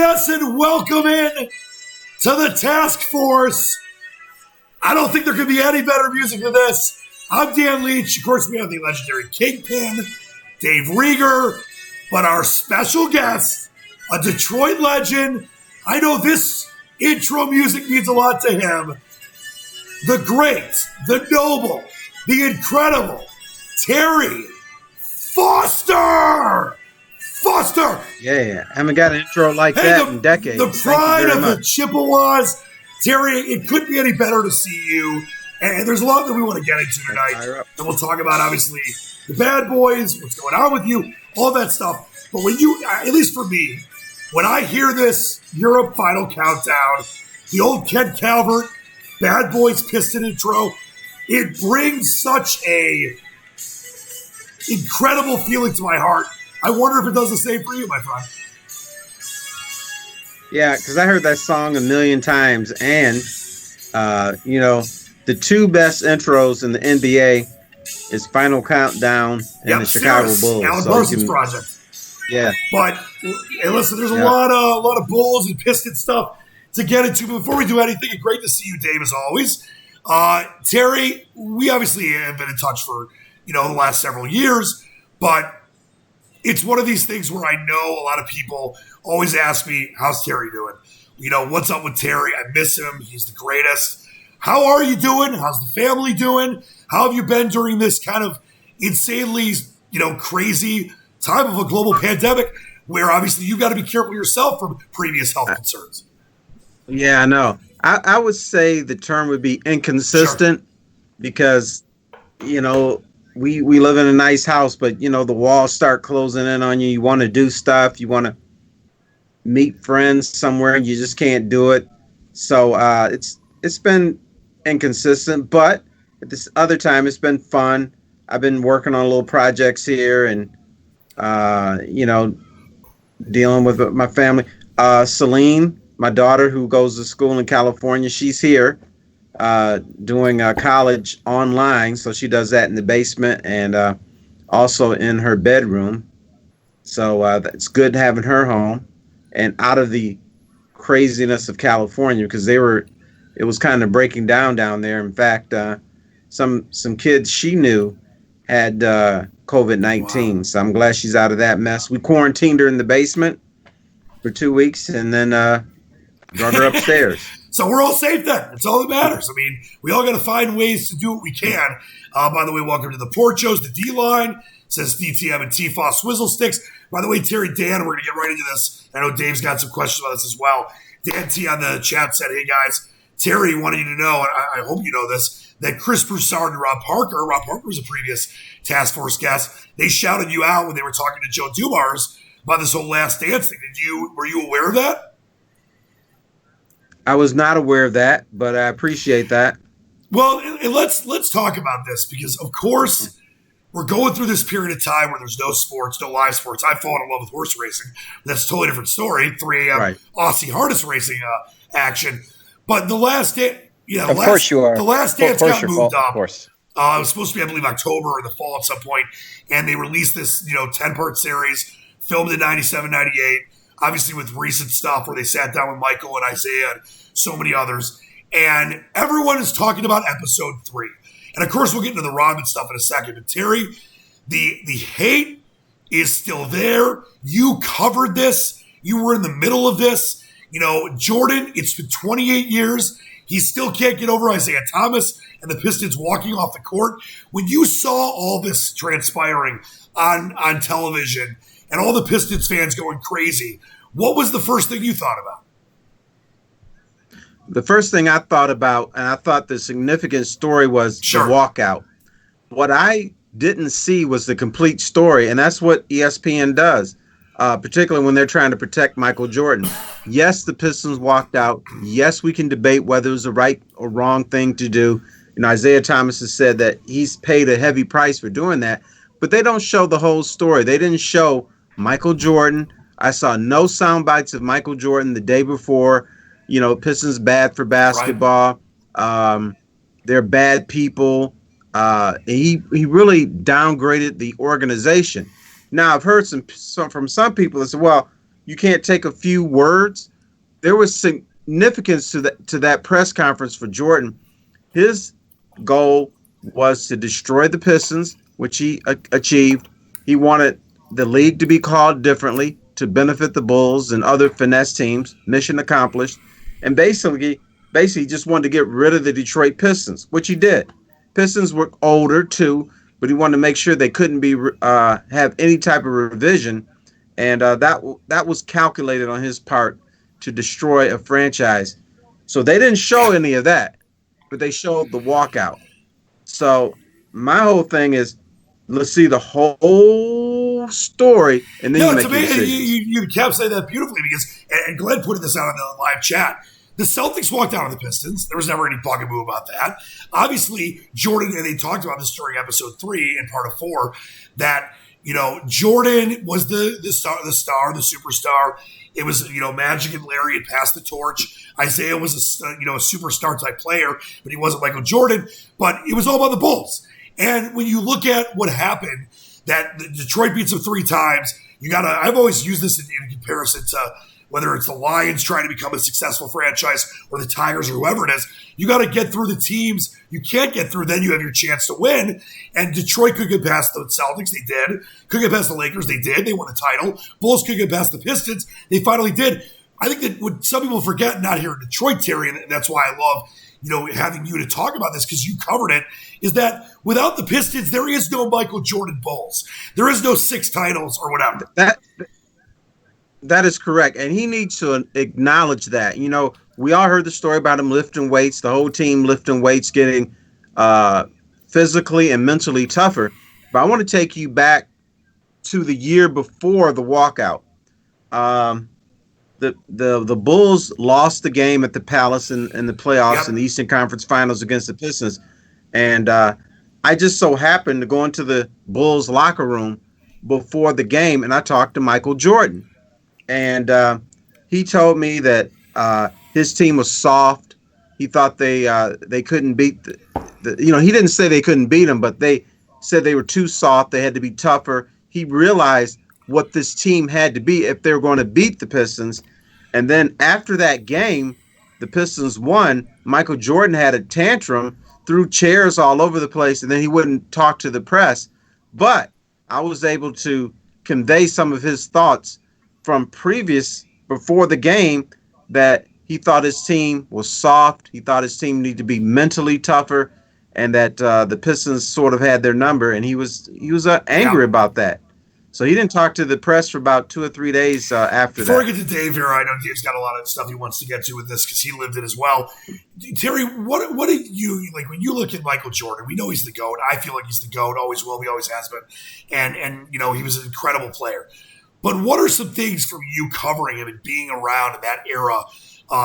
yes, and welcome in to the task force. I don't think there could be any better music than this. I'm Dan Leach. Of course, we have the legendary Kingpin, Dave Rieger, but our special guest, a Detroit legend. I know this intro music means a lot to him. The great, the noble, the incredible Terry Foster. Yeah. I haven't got an intro like that in decades. The pride of the Chippewas. Terry, it couldn't be any better to see you. And there's a lot that we want to get into tonight. And we'll talk about, obviously, the Bad Boys, what's going on with you, all that stuff. But when you, at least for me, when I hear this Europe Final Countdown, the old Ken Calvert, Bad Boys Piston intro, it brings such a incredible feeling to my heart. I wonder if it does the same for you, my friend. Yeah, because I heard that song a million times. And, the two best intros in the NBA is Final Countdown and the Chicago Bulls. Alan Parsons project. Yeah. But, hey, listen, there's a lot of Bulls and Piston stuff to get into. But before we do anything, it's great to see you, Dave, as always. Terry, we obviously have been in touch for, the last several years. But it's one of these things where I know a lot of people always ask me, how's Terry doing? What's up with Terry? I miss him. He's the greatest. How are you doing? How's the family doing? How have you been during this kind of insanely, crazy time of a global pandemic where obviously you've got to be careful yourself from previous health concerns? Yeah, I know. I would say the term would be inconsistent because, we live in a nice house, but, the walls start closing in on you. You want to do stuff. You want to meet friends somewhere and you just can't do it. So it's been inconsistent, but at this other time, it's been fun. I've been working on little projects here and, dealing with my family. Celine, my daughter who goes to school in California, she's here. Doing college online, so she does that in the basement and also in her bedroom. So it's good having her home and out of the craziness of California because it was kind of breaking down there. In fact, some kids she knew had COVID-19, wow. So I'm glad she's out of that mess. We quarantined her in the basement for 2 weeks and then brought her upstairs. So we're all safe then. That's all that matters. I mean, we all got to find ways to do what we can. By the way, welcome to the Porchos, the D-line. Says DTM and T-Foss Swizzle Sticks. By the way, Terry, Dan, we're going to get right into this. I know Dave's got some questions about this as well. Dan T on the chat said, hey, guys, Terry wanted you to know, I hope you know this, that Chris Broussard and Rob Parker was a previous task force guest. They shouted you out when they were talking to Joe Dumars about this whole Last Dance thing. Were you aware of that? I was not aware of that, but I appreciate that. Well, and let's talk about this because, of course, we're going through this period of time where there's no sports, no live sports. I've fallen in love with horse racing. That's a totally different story. 3 a.m. Right. Aussie harness racing action. But the last day, of course you are. The Last Dance got moved up. Of course. It was supposed to be, I believe, October or the fall at some point, and they released this, 10-part series, filmed in 97, 98. Obviously with recent stuff where they sat down with Micheal and Isaiah and so many others. And everyone is talking about episode 3. And, of course, we'll get into the Rodman stuff in a second. But, Terry, the hate is still there. You covered this. You were in the middle of this. Jordan, it's been 28 years. He still can't get over Isaiah Thomas and the Pistons walking off the court. When you saw all this transpiring on television and all the Pistons fans going crazy, what was the first thing you thought about? The first thing I thought about, and I thought the significant story was the walkout. What I didn't see was the complete story, and that's what ESPN does, particularly when they're trying to protect Micheal Jordan. Yes, the Pistons walked out. Yes, we can debate whether it was the right or wrong thing to do. Isaiah Thomas has said that he's paid a heavy price for doing that, but they don't show the whole story. They didn't show Micheal Jordan. I saw no sound bites of Micheal Jordan the day before. Pistons bad for basketball. Right. They're bad people. He really downgraded the organization. Now, I've heard from some people that say, well, you can't take a few words. There was significance to that press conference for Jordan. His goal was to destroy the Pistons, which he achieved. He wanted the league to be called differently to benefit the Bulls and other finesse teams. Mission accomplished. And basically just wanted to get rid of the Detroit Pistons, which he did. Pistons were older too, but he wanted to make sure they couldn't be have any type of revision, and that was calculated on his part to destroy a franchise. So they didn't show any of that, but they showed the walkout. So my whole thing is, let's see the whole story, and then you make your decisions. You kept saying that beautifully because, and Glenn put this out on the live chat, the Celtics walked out on the Pistons. There was never any bugaboo about that. Obviously, Jordan, and they talked about this during episode 3 and part of 4, that, Jordan was the star, the superstar. It was, Magic and Larry had passed the torch. Isaiah was a superstar type player, but he wasn't Michael Jordan. But it was all about the Bulls. And when you look at what happened, that Detroit beats them 3 times, I've always used this in comparison to whether it's the Lions trying to become a successful franchise or the Tigers or whoever it is. You got to get through the teams you can't get through, then you have your chance to win. And Detroit could get past the Celtics, they did. Could get past the Lakers, they did. They won the title. Bulls could get past the Pistons, they finally did. I think that what some people forget, not here in Detroit, Terry, and that's why I love having you to talk about this because you covered it, is that without the Pistons, there is no Michael Jordan Bulls. There is no 6 titles or whatever. That is correct. And he needs to acknowledge that. We all heard the story about him lifting weights, the whole team lifting weights, getting physically and mentally tougher. But I want to take you back to the year before the walkout. The Bulls lost the game at the Palace in the playoffs in the Eastern Conference Finals against the Pistons. And I just so happened to go into the Bulls locker room before the game, and I talked to Micheal Jordan. And he told me that his team was soft. He thought they couldn't beat he didn't say they couldn't beat them, but they said they were too soft. They had to be tougher. He realized what this team had to be if they were going to beat the Pistons. And then after that game, the Pistons won. Micheal Jordan had a tantrum, threw chairs all over the place, and then he wouldn't talk to the press. But I was able to convey some of his thoughts from before the game, that he thought his team was soft. He thought his team needed to be mentally tougher, and that the Pistons sort of had their number, and he was angry about that. So he didn't talk to the press for about 2 or 3 days after Before that. I get to Dave here, I know Dave's got a lot of stuff he wants to get to with this because he lived it as well. Terry, what did you like when you look at Michael Jordan? We know he's the GOAT. I feel like he's the GOAT, always will be, always has been. And he was an incredible player. But what are some things from you covering him and being around in that era,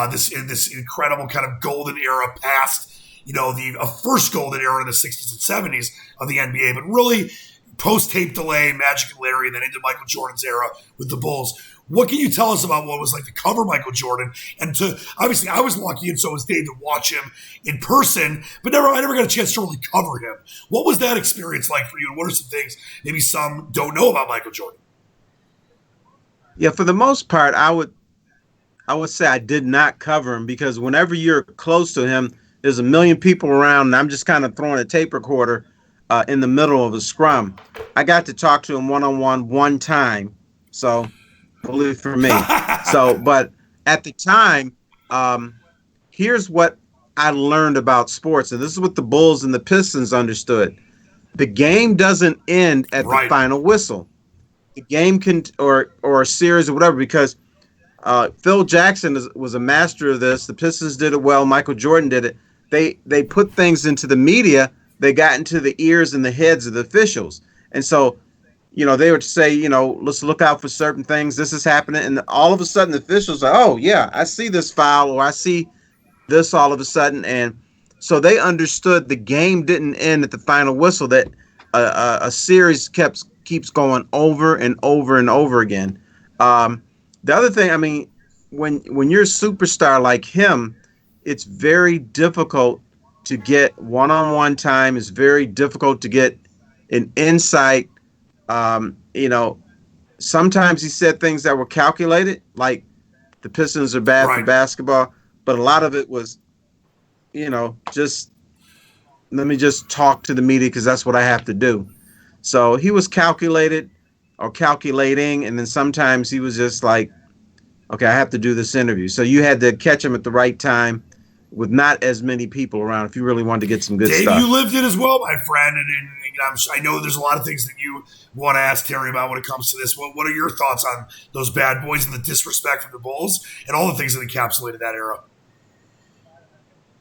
this incredible kind of golden era past, the first golden era in the 60s and 70s of the NBA, but really post-tape delay, Magic and Larry, and then into Michael Jordan's era with the Bulls. What can you tell us about what it was like to cover Michael Jordan? And obviously I was lucky, and so was Dave, to watch him in person, but I never got a chance to really cover him. What was that experience like for you, and what are some things maybe some don't know about Michael Jordan? Yeah, for the most part, I would say I did not cover him, because whenever you're close to him, there's a million people around, and I'm just kind of throwing a tape recorder in the middle of a scrum. I got to talk to him one-on-one one time, so only for me. But at the time, here's what I learned about sports, and this is what the Bulls and the Pistons understood. The game doesn't end at the final whistle. The game can, or a series or whatever, because Phil Jackson was a master of this. The Pistons did it well. Michael Jordan did it. They put things into the media. They got into the ears and the heads of the officials. And so, they would say, let's look out for certain things. This is happening. And all of a sudden the officials are, oh, yeah, I see this foul, or I see this all of a sudden. And so they understood the game didn't end at the final whistle, that a series keeps going over and over and over again. The other thing, when you're a superstar like him, it's very difficult to get one-on-one time. It's very difficult to get an insight. sometimes he said things that were calculated, like the Pistons are bad for basketball, but a lot of it was, just let me just talk to the media because that's what I have to do. So he was calculated or calculating, and then sometimes he was just like, okay, I have to do this interview. So you had to catch him at the right time with not as many people around if you really wanted to get some good Dave, stuff. you lived it as well, my friend, and I know there's a lot of things that you want to ask Terry about when it comes to this. What are your thoughts on those bad boys and the disrespect from the Bulls and all the things that encapsulated that era?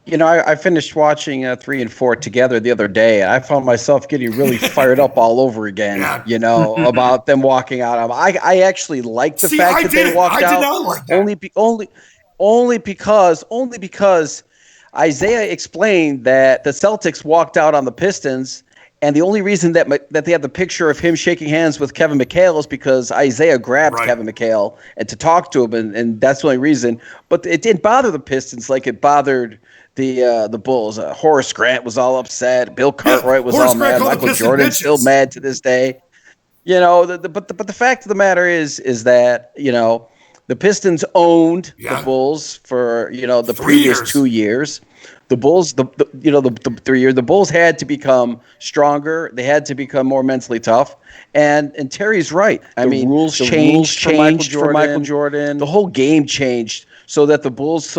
I finished watching 3 and 4 together the other day, and I found myself getting really fired up all over again, about them walking out. I actually liked the fact that they walked out. I did not like that. Only because Isaiah explained that the Celtics walked out on the Pistons, and the only reason that they have the picture of him shaking hands with Kevin Micheal is because Isaiah grabbed Kevin Micheal and to talk to him, and that's the only reason. But it didn't bother the Pistons like it bothered the Bulls. Horace Grant was all upset. Bill Cartwright was all mad. Michael Jordan's still mad to this day. But the fact of the matter is that the Pistons owned the Bulls for the previous 2 years. The Bulls, the 3 years, the Bulls had to become stronger. They had to become more mentally tough. And Terry's right. I mean, rules changed for Michael Jordan. The whole game changed so that the Bulls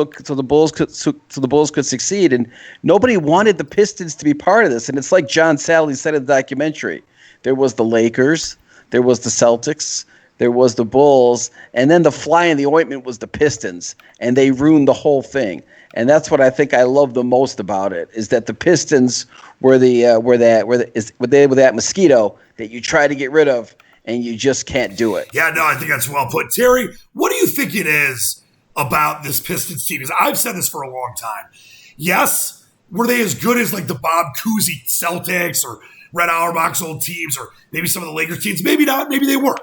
could succeed. And nobody wanted the Pistons to be part of this. And it's like John Sally said in the documentary. There was the Lakers, there was the Celtics, there was the Bulls, and then the fly in the ointment was the Pistons, and they ruined the whole thing. And that's what I think I love the most about it, is that the Pistons were that mosquito that you try to get rid of, and you just can't do it. Yeah, no, I think that's well put. Terry, what do you think it is about this Pistons team? Because I've said this for a long time. Yes, were they as good as like the Bob Cousy Celtics or Red Auerbach's old teams or maybe some of the Lakers teams? Maybe not. Maybe they were.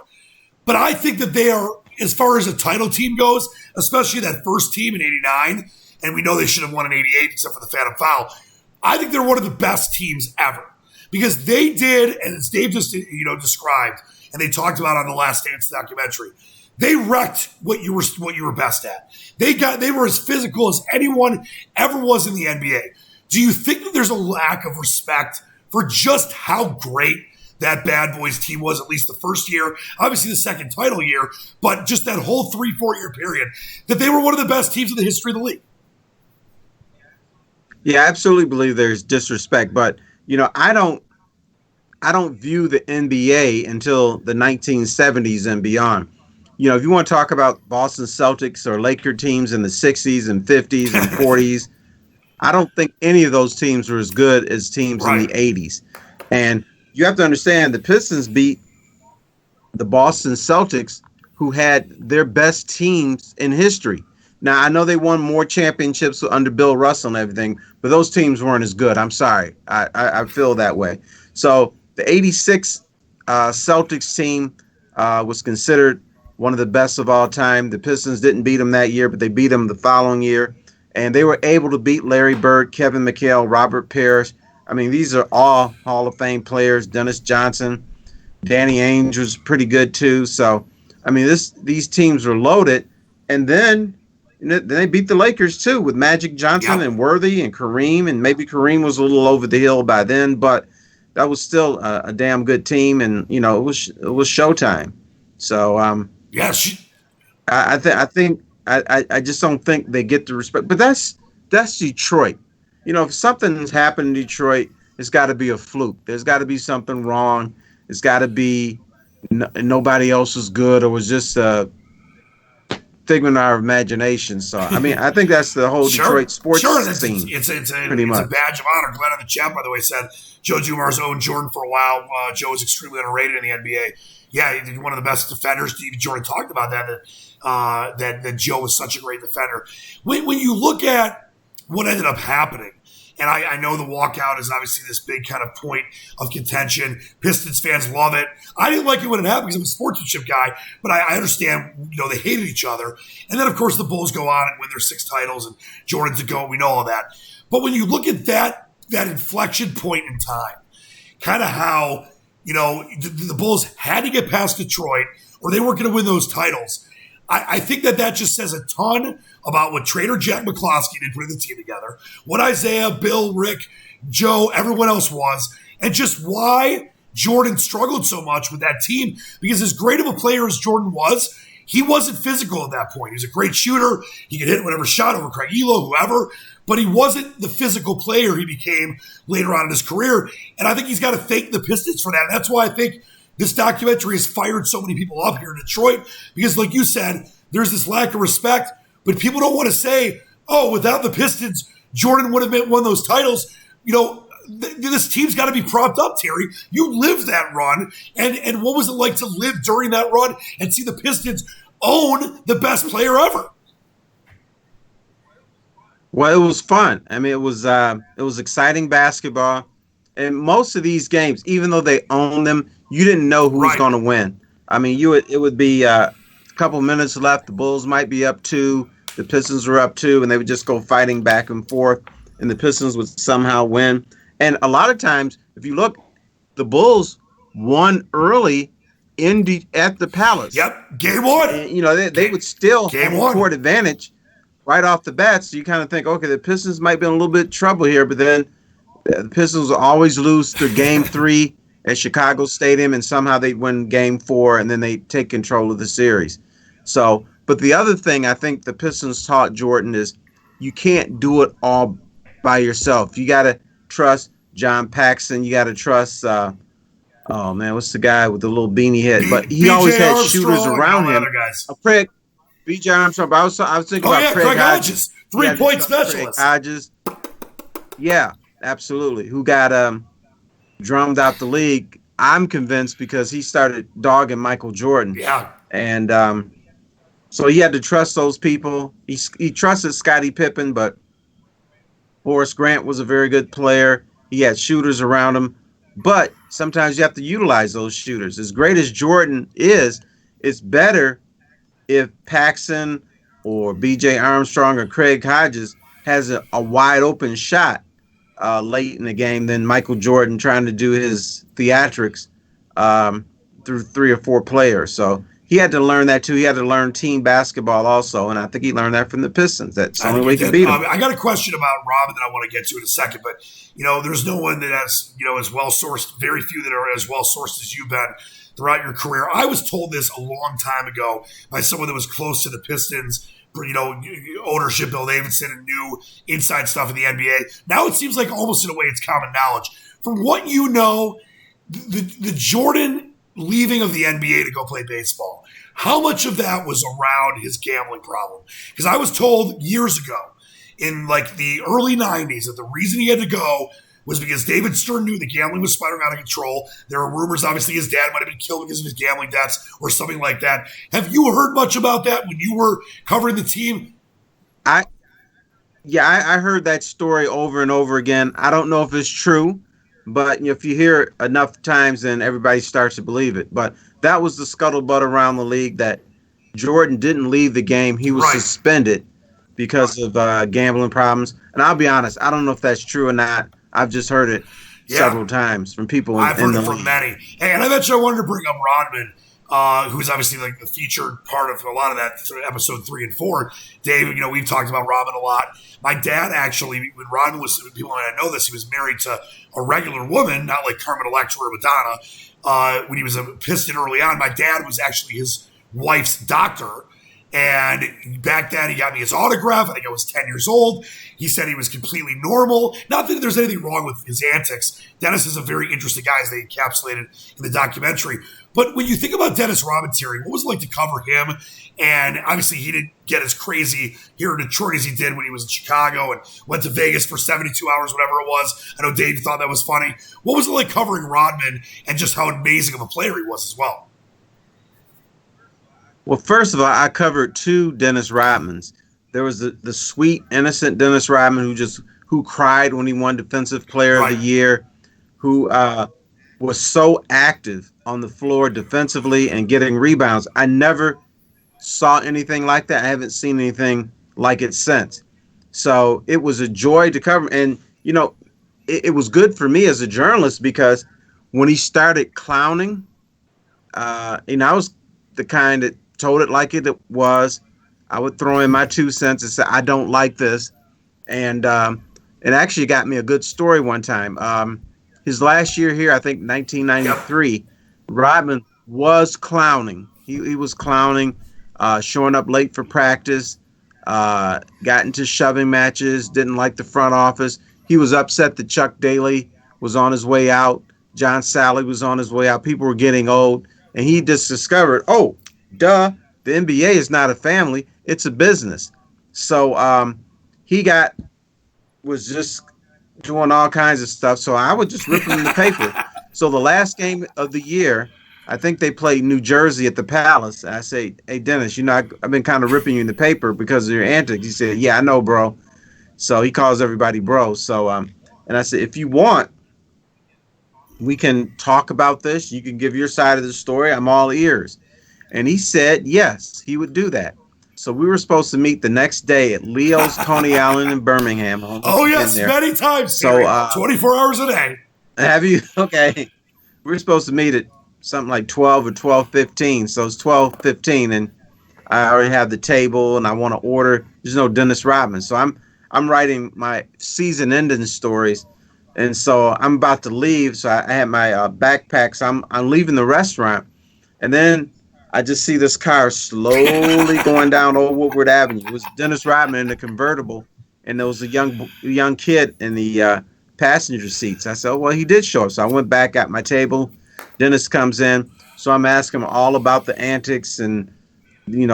But I think that they are, as far as a title team goes, especially that first team in '89, and we know they should have won in '88 except for the Phantom Foul. I think they're one of the best teams ever because they did, and as Dave just described, and they talked about on the Last Dance documentary, they wrecked what you were best at. They were as physical as anyone ever was in the NBA. Do you think that there's a lack of respect for just how great that Bad Boys team was, at least the first year, obviously the second title year, but just that whole 3-4 year period, that they were one of the best teams in the history of the league? Yeah, I absolutely believe there's disrespect, but I don't view the NBA until the 1970s and beyond. If you want to talk about Boston Celtics or Laker teams in the 60s and 50s and 40s, I don't think any of those teams were as good as teams in the 80s. And you have to understand the Pistons beat the Boston Celtics, who had their best teams in history. Now, I know they won more championships under Bill Russell and everything, but those teams weren't as good. I'm sorry. I feel that way. So the 86 Celtics team was considered one of the best of all time. The Pistons didn't beat them that year, but they beat them the following year. And they were able to beat Larry Bird, Kevin Micheal, Robert Parrish. I mean, these are all Hall of Fame players. Dennis Johnson, Danny Ainge was pretty good too. So, I mean, these teams were loaded. And then they beat the Lakers too with Magic Johnson and Worthy and Kareem. And maybe Kareem was a little over the hill by then, but that was still a damn good team. And, it was showtime. So, I just don't think they get the respect. But that's Detroit. If something's happened in Detroit, it's got to be a fluke. There's got to be something wrong. It's got to be nobody else was good or was just a figment of our imagination. So, I mean, I think that's the whole Detroit sports scene. It's a badge of honor. Glenn on the chat, by the way, said Joe Dumar's owned Jordan for a while. Joe was extremely underrated in the NBA. Yeah, he's one of the best defenders. Even Jordan talked about that Joe was such a great defender. When you look at what ended up happening, and I know the walkout is obviously this big kind of point of contention. Pistons fans love it. I didn't like it when it happened because I'm a sportsmanship guy, but I understand, they hated each other. And then, of course, the Bulls go on and win their 6 titles, and Jordan's a GOAT. We know all that. But when you look at that inflection point in time, kind of how, the Bulls had to get past Detroit, or they weren't going to win those titles. I think that just says a ton about what trainer Jack McCloskey did putting the team together, what Isaiah, Bill, Rick, Joe, everyone else was, and just why Jordan struggled so much with that team. Because as great of a player as Jordan was, he wasn't physical at that point. He was a great shooter. He could hit whatever shot over Craig Elo, whoever, but he wasn't the physical player he became later on in his career. And I think he's got to thank the Pistons for that. And that's why I think this documentary has fired so many people up here in Detroit, because like you said, there's this lack of respect, but people don't want to say, oh, without the Pistons, Jordan would have won those titles. This team's got to be propped up, Terry. You lived that run, and what was it like to live during that run and see the Pistons own the best player ever? Well, it was fun. I mean, it was exciting basketball. And most of these games, even though they own them, you didn't know who was going to win. I mean, it would be a couple minutes left. The Bulls might be up 2. The Pistons were up 2, and they would just go fighting back and forth, and the Pistons would somehow win. And a lot of times, if you look, the Bulls won early at the Palace. Yep, game 1. And, they would still have a court advantage right off the bat. So you kind of think, okay, the Pistons might be in a little bit of trouble here, but then the Pistons will always lose to game 3 at Chicago Stadium, and somehow they win game 4, and then they take control of the series. So, but the other thing I think the Pistons taught Jordan is you can't do it all by yourself. You got to trust John Paxson. You got to trust, what's the guy with the little beanie head? But he always had shooters around him. Craig, B.J. Armstrong. But I was thinking about Craig Hodges. 3-point specialist. Hodges. Yeah, absolutely. Who got drummed out the league, I'm convinced, because he started dogging Micheal Jordan. Yeah. And so he had to trust those people. He trusted Scottie Pippen, but Horace Grant was a very good player. He had shooters around him. But sometimes you have to utilize those shooters. As great as Jordan is, it's better if Paxson or B.J. Armstrong or Craig Hodges has a wide open shot late in the game than Micheal Jordan trying to do his theatrics through 3 or 4 players. So he had to learn that too. He had to learn team basketball also, and I think he learned that from the Pistons. That's the only way he can beat them. I got a question about Robin that I want to get to in a second, but there's no one that has as well sourced, very few that are as well sourced as you've been throughout your career. I was told this a long time ago by someone that was close to the Pistons, ownership, Bill Davidson, and knew inside stuff in the NBA. Now it seems like almost in a way it's common knowledge. From what you know, the Jordan leaving of the NBA to go play baseball, how much of that was around his gambling problem? Because I was told years ago in like the early 90s that the reason he had to go was because David Stern knew the gambling was spiraling out of control. There are rumors, obviously, his dad might have been killed because of his gambling debts or something like that. Have you heard much about that when you were covering the team? I heard that story over and over again. I don't know if it's true, but if you hear it enough times, then everybody starts to believe it. But that was the scuttlebutt around the league, that Jordan didn't leave the game. He was suspended because of gambling problems. And I'll be honest, I don't know if that's true or not. I've just heard it several times from people. I've in heard the it from league. many. Hey, and I bet you I wanted to bring up Rodman, who's obviously like the featured part of a lot of that episode 3 and 4. Dave, we've talked about Rodman a lot. My dad actually, when Rodman was, people might not know this, he was married to a regular woman, not like Carmen Electra or Madonna. When he was a Piston early on, my dad was actually his wife's doctor. And back then, he got me his autograph. I think I was 10 years old. He said he was completely normal. Not that there's anything wrong with his antics. Dennis is a very interesting guy, as they encapsulated in the documentary. But when you think about Dennis Rodman, Terry, what was it like to cover him? And obviously, he didn't get as crazy here in Detroit as he did when he was in Chicago and went to Vegas for 72 hours, whatever it was. I know Dave thought that was funny. What was it like covering Rodman and just how amazing of a player he was as well? Well, first of all, I covered 2 Dennis Rodmans. There was the sweet, innocent Dennis Rodman who cried when he won Defensive Player of the Year, who was so active on the floor defensively and getting rebounds. I never saw anything like that. I haven't seen anything like it since. So it was a joy to cover. And, it was good for me as a journalist, because when he started clowning, I was the kind that told it like it was. I would throw in my 2 cents and say, I don't like this. And it actually got me a good story one time. His last year here, I think 1993, Rodman was clowning. He was clowning, showing up late for practice, got into shoving matches, didn't like the front office. He was upset that Chuck Daly was on his way out. John Sally was on his way out. People were getting old. And he just discovered, oh, duh, the NBA is not a family. It's a business. So he was just doing all kinds of stuff. So I would just rip him in the paper. So the last game of the year, I think they played New Jersey at the Palace. I say, hey, Dennis, I've been kind of ripping you in the paper because of your antics. He said, yeah, I know, bro. So he calls everybody bro. So, and I said, if you want, we can talk about this. You can give your side of the story. I'm all ears. And he said, yes, he would do that. So we were supposed to meet the next day at Leo's Coney Island in Birmingham. Oh, yes, many times. So 24 hours a day. Have you? Okay. We were supposed to meet at something like 12 or 12:15. So it's 12:15, and I already have the table, and I want to order. There's no Dennis Rodman. So I'm writing my season-ending stories, and so I'm about to leave. So I had my backpack. So I'm leaving the restaurant, and then I just see this car slowly going down Old Woodward Avenue. It was Dennis Rodman in the convertible, and there was a young kid in the passenger seats. I said, oh, well, he did show up. So I went back at my table. Dennis comes in. So I'm asking him all about the antics and, being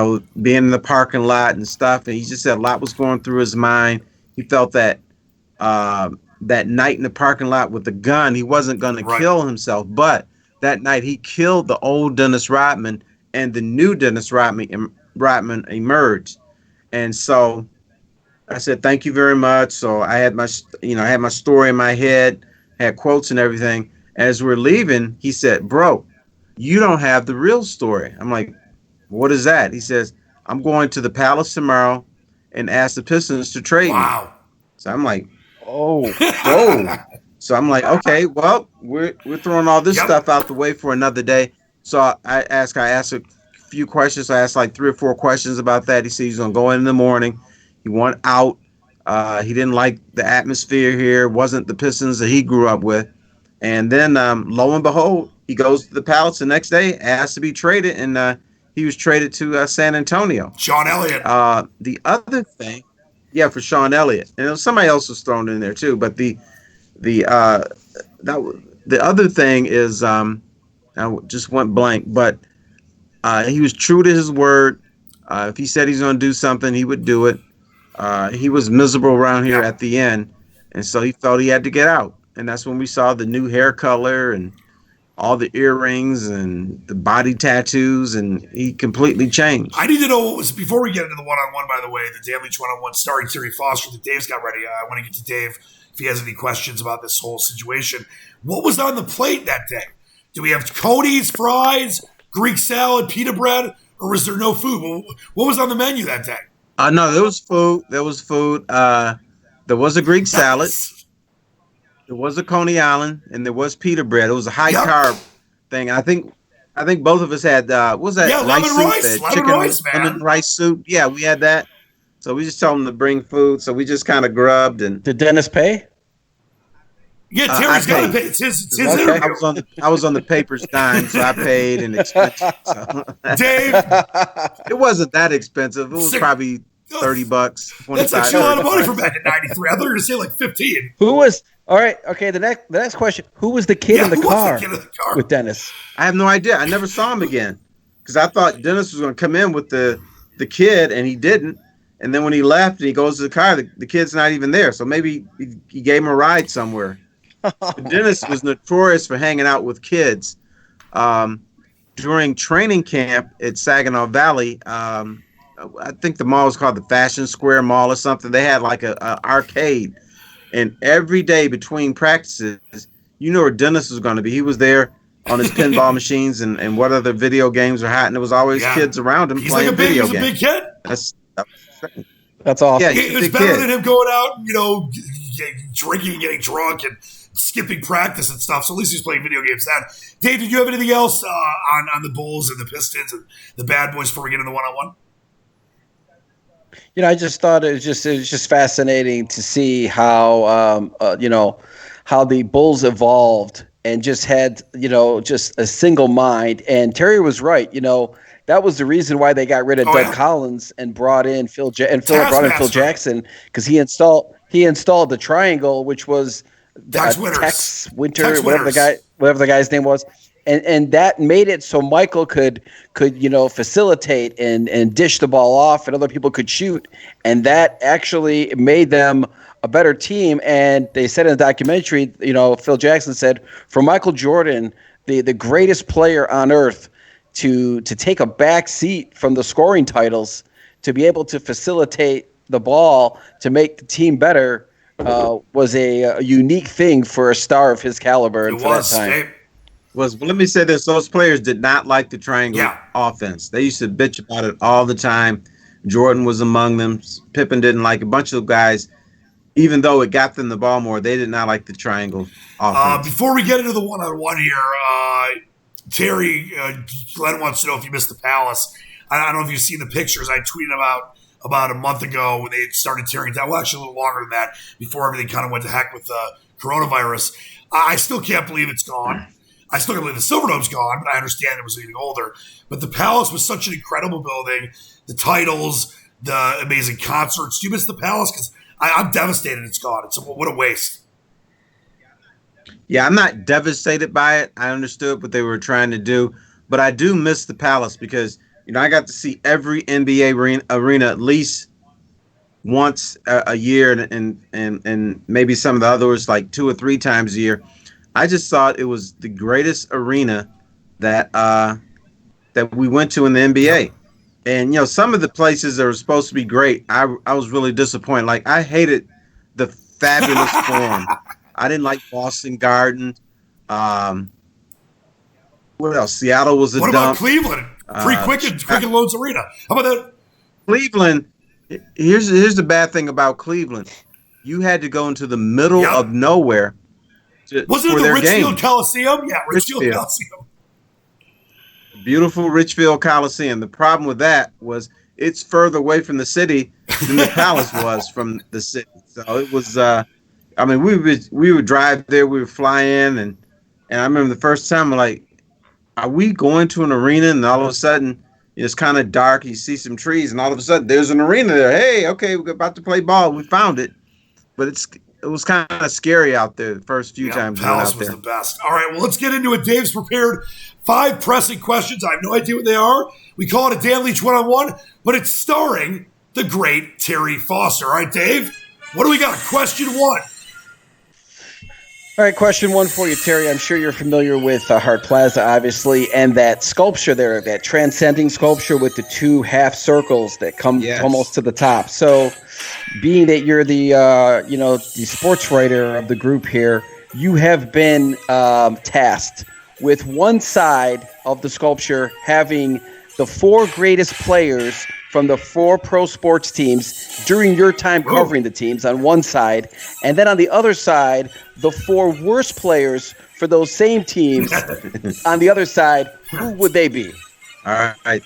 in the parking lot and stuff. And he just said a lot was going through his mind. He felt that that night in the parking lot with the gun, he wasn't going to kill himself. But that night he killed the old Dennis Rodman, and the new Dennis Rodman emerged. And so I said, thank you very much. So I had my story in my head, had quotes and everything. As we're leaving, he said, bro, you don't have the real story. I'm like, what is that? He says, I'm going to the Palace tomorrow and ask the Pistons to trade me. So I'm like, oh, whoa. So I'm like, okay, well, we're throwing all this stuff out the way for another day. So I asked a few questions. I asked like 3 or 4 questions about that. He said he's going to go in the morning. He went out. He didn't like the atmosphere here. Wasn't the Pistons that he grew up with. And then lo and behold, he goes to the Palace the next day, asked to be traded, and he was traded to San Antonio. Sean Elliott. The other thing, for Sean Elliott. And somebody else was thrown in there too. But the other thing is, I just went blank, but he was true to his word. If he said he's going to do something, he would do it. He was miserable around here at the end, and so he felt he had to get out. And that's when we saw the new hair color and all the earrings and the body tattoos, and he completely changed. I need to know what was, before we get into the one-on-one, by the way, the Dan Leach one-on-one starring Terry Foster that Dave's got ready. I want to get to Dave if he has any questions about this whole situation. What was on the plate that day? Do we have Cody's, fries, Greek salad, pita bread, or was there no food? What was on the menu that day? No, there was food. There was food. There was a Greek salad. There was a Coney Island, and there was pita bread. It was a high carb thing. I think both of us had what was that? Lemon rice soup. Yeah, we had that. So we just told them to bring food. So we just kind of grubbed. And did Dennis pay? Yeah, Terry's got to pay. It's his okay. I was on the paper's dime, so I paid and expensive. So. Dave, it wasn't that expensive. It was probably $30. That's actually a lot of money for back in '93. I thought you were going to say like 15. Who was? All right. Okay. The next question. Who was the kid in the car with Dennis? I have no idea. I never saw him again because I thought Dennis was going to come in with the kid, and he didn't. And then when he left and he goes to the car, the kid's not even there. So maybe he gave him a ride somewhere. Dennis was notorious for hanging out with kids. During training camp at Saginaw Valley, I think the mall was called the Fashion Square Mall or something. They had like a arcade. And every day between practices, you know where Dennis was going to be. He was there on his pinball machines and what other video games are hot. And there was always kids around him playing video games. He's a big kid. That's awesome. Yeah, it was better than him going out, drinking and getting drunk and skipping practice and stuff. So at least he's playing video games then. Dave, did you have anything else on the Bulls and the Pistons and the Bad Boys before we get into the one-on-one? I just thought it was just fascinating to see how how the Bulls evolved and just had just a single mind. And Terry was right. That was the reason why they got rid of Doug Collins and brought in Phil Jackson, because he installed the triangle, which was Tex Winter, whatever the guy's name was. And that made it so Michael could facilitate and dish the ball off, and other people could shoot, and that actually made them a better team. And they said in the documentary, Phil Jackson said, for Micheal Jordan, the greatest player on earth, to take a back seat from the scoring titles to be able to facilitate the ball to make the team better was a unique thing for a star of his caliber. And for that time. Let me say this: those players did not like the triangle offense. They used to bitch about it all the time. Jordan was among them. Pippen didn't like it. A bunch of guys, even though it got them the ball more, they did not like the triangle offense. Before we get into the one-on-one here, Terry, Glenn wants to know if you missed the Palace. I don't know if you've seen the pictures. I tweeted about a month ago when they had started tearing it down. Well, actually a little longer than that, before everything kind of went to heck with the coronavirus. I still can't believe it's gone. I still can't believe the Silverdome's gone, but I understand it was getting older. But the Palace was such an incredible building. The titles, the amazing concerts. Do you miss the Palace? Because I'm devastated it's gone. What a waste. Yeah, I'm not devastated by it. I understood what they were trying to do. But I do miss the Palace because, I got to see every NBA arena at least once a year and maybe some of the others like 2 or 3 times a year. I just thought it was the greatest arena that we went to in the NBA. And, some of the places that were supposed to be great, I was really disappointed. Like, I hated the Fabulous Forum. I didn't like Boston Garden. What else? Seattle was a dump. What about Cleveland? Free Quicken Loans Arena. How about that? Cleveland, here's the bad thing about Cleveland. You had to go into the middle of nowhere. Wasn't it the Richfield Coliseum? Yeah, Richfield Coliseum. Beautiful Richfield Coliseum. The problem with that was it's further away from the city than the Palace was from the city. So it was, we would drive there, we would fly in, and I remember the first time, I'm like, are we going to an arena? And all of a sudden, it's kind of dark. You see some trees, and all of a sudden, there's an arena there. Hey, okay, we're about to play ball. We found it. But it was kind of scary out there the first few times. Palace was the best. All right, well, let's get into it. Dave's prepared 5 pressing questions. I have no idea what they are. We call it a Dan Leach one-on-one, but it's starring the great Terry Foster. All right, Dave, what do we got? Question 1. All right, question 1 for you, Terry. I'm sure you're familiar with Hart Plaza, obviously, and that sculpture there, that transcending sculpture with the 2 half circles that come almost to the top. So, being that you're the the sports writer of the group here, you have been tasked with one side of the sculpture having the 4 greatest players from the 4 pro sports teams during your time covering the teams on one side, and then on the other side, the 4 worst players for those same teams on the other side. Who would they be? All right.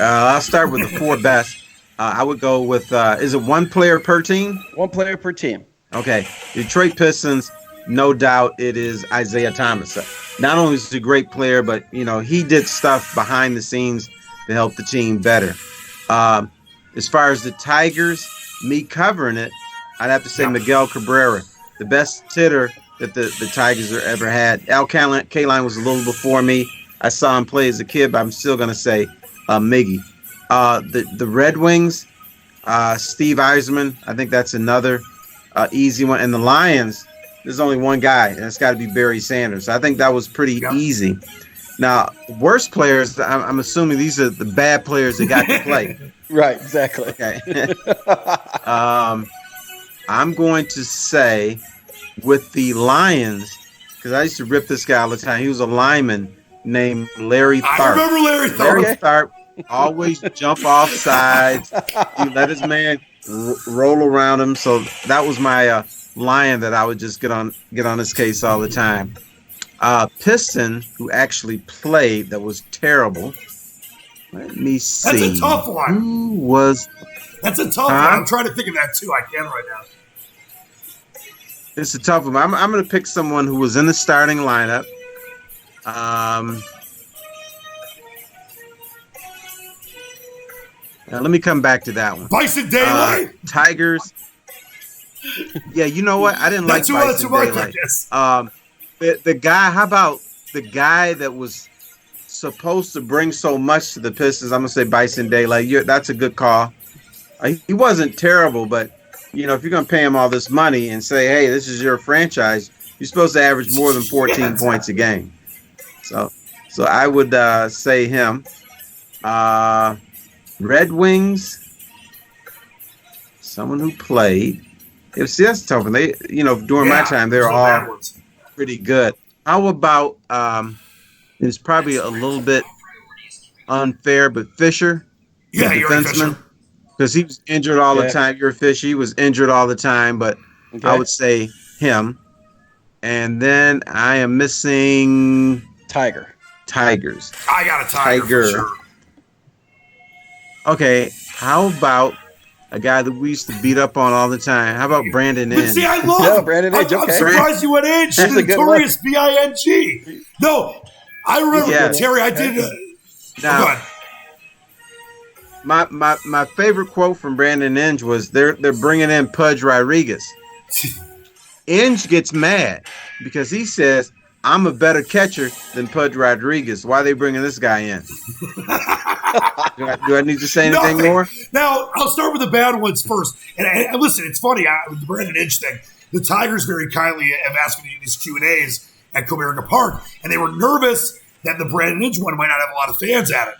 I'll start with the 4 best. I would go with, is it 1 player per team? 1 player per team. Okay. Detroit Pistons, no doubt it is Isaiah Thomas. Not only is he a great player, but, he did stuff behind the scenes to help the team better. As far as the Tigers, me covering it, I'd have to say Miguel Cabrera, the best hitter that the Tigers have ever had. Al Kaline was a little before me. I saw him play as a kid, but I'm still going to say Miggy. The Red Wings, Steve Yzerman, I think that's another easy one. And the Lions, there's only one guy, and it's got to be Barry Sanders. I think that was pretty easy. Now, worst players, I'm assuming these are the bad players that got to play. Right, exactly. Okay. I'm going to say with the Lions, because I used to rip this guy all the time. He was a lineman named Larry Tharp. I remember Larry Tharp. Larry Tharp always jump off sides. He let his man roll around him. So that was my Lion that I would just get on his case all the time. Piston, who actually played, that was terrible. Let me see. That's a tough one. Who was? That's a tough one. I'm trying to think of that too. I can't right now. It's a tough one. I'm going to pick someone who was in the starting lineup. Now let me come back to that one. Bison Daylight. Tigers. Yeah, you know what? I didn't like Bison Daylight. The guy. How about the guy that was supposed to bring so much to the Pistons? I'm gonna say Bison Daylight. That's a good call. He wasn't terrible, but if you're gonna pay him all this money and say, "Hey, this is your franchise," you're supposed to average more than 14 points a game. So I would say him. Red Wings. Someone who played. That's tough. And they, during my time, they were all pretty good. How about? It's probably a little bit unfair, but Fisher, the defenseman, because he was injured all the time. He was injured all the time, but I would say him. And then I am missing Tigers. I got a Tiger. For sure. Okay, how about a guy that we used to beat up on all the time? How about Brandon Inge? See, I love Brandon Inge. I'm surprised you went Inge, the notorious Bing. No, I remember Terry. I did. Now, my favorite quote from Brandon Inge was they're bringing in Pudge Rodriguez. Inge gets mad because he says, "I'm a better catcher than Pudge Rodriguez. Why are they bringing this guy in?" Do I need to say anything more? Now, I'll start with the bad ones first. And listen, it's funny, with the Brandon Inge thing, the Tigers very kindly have asked me to do these Q&As at Comerica Park, and they were nervous that the Brandon Inge one might not have a lot of fans at it.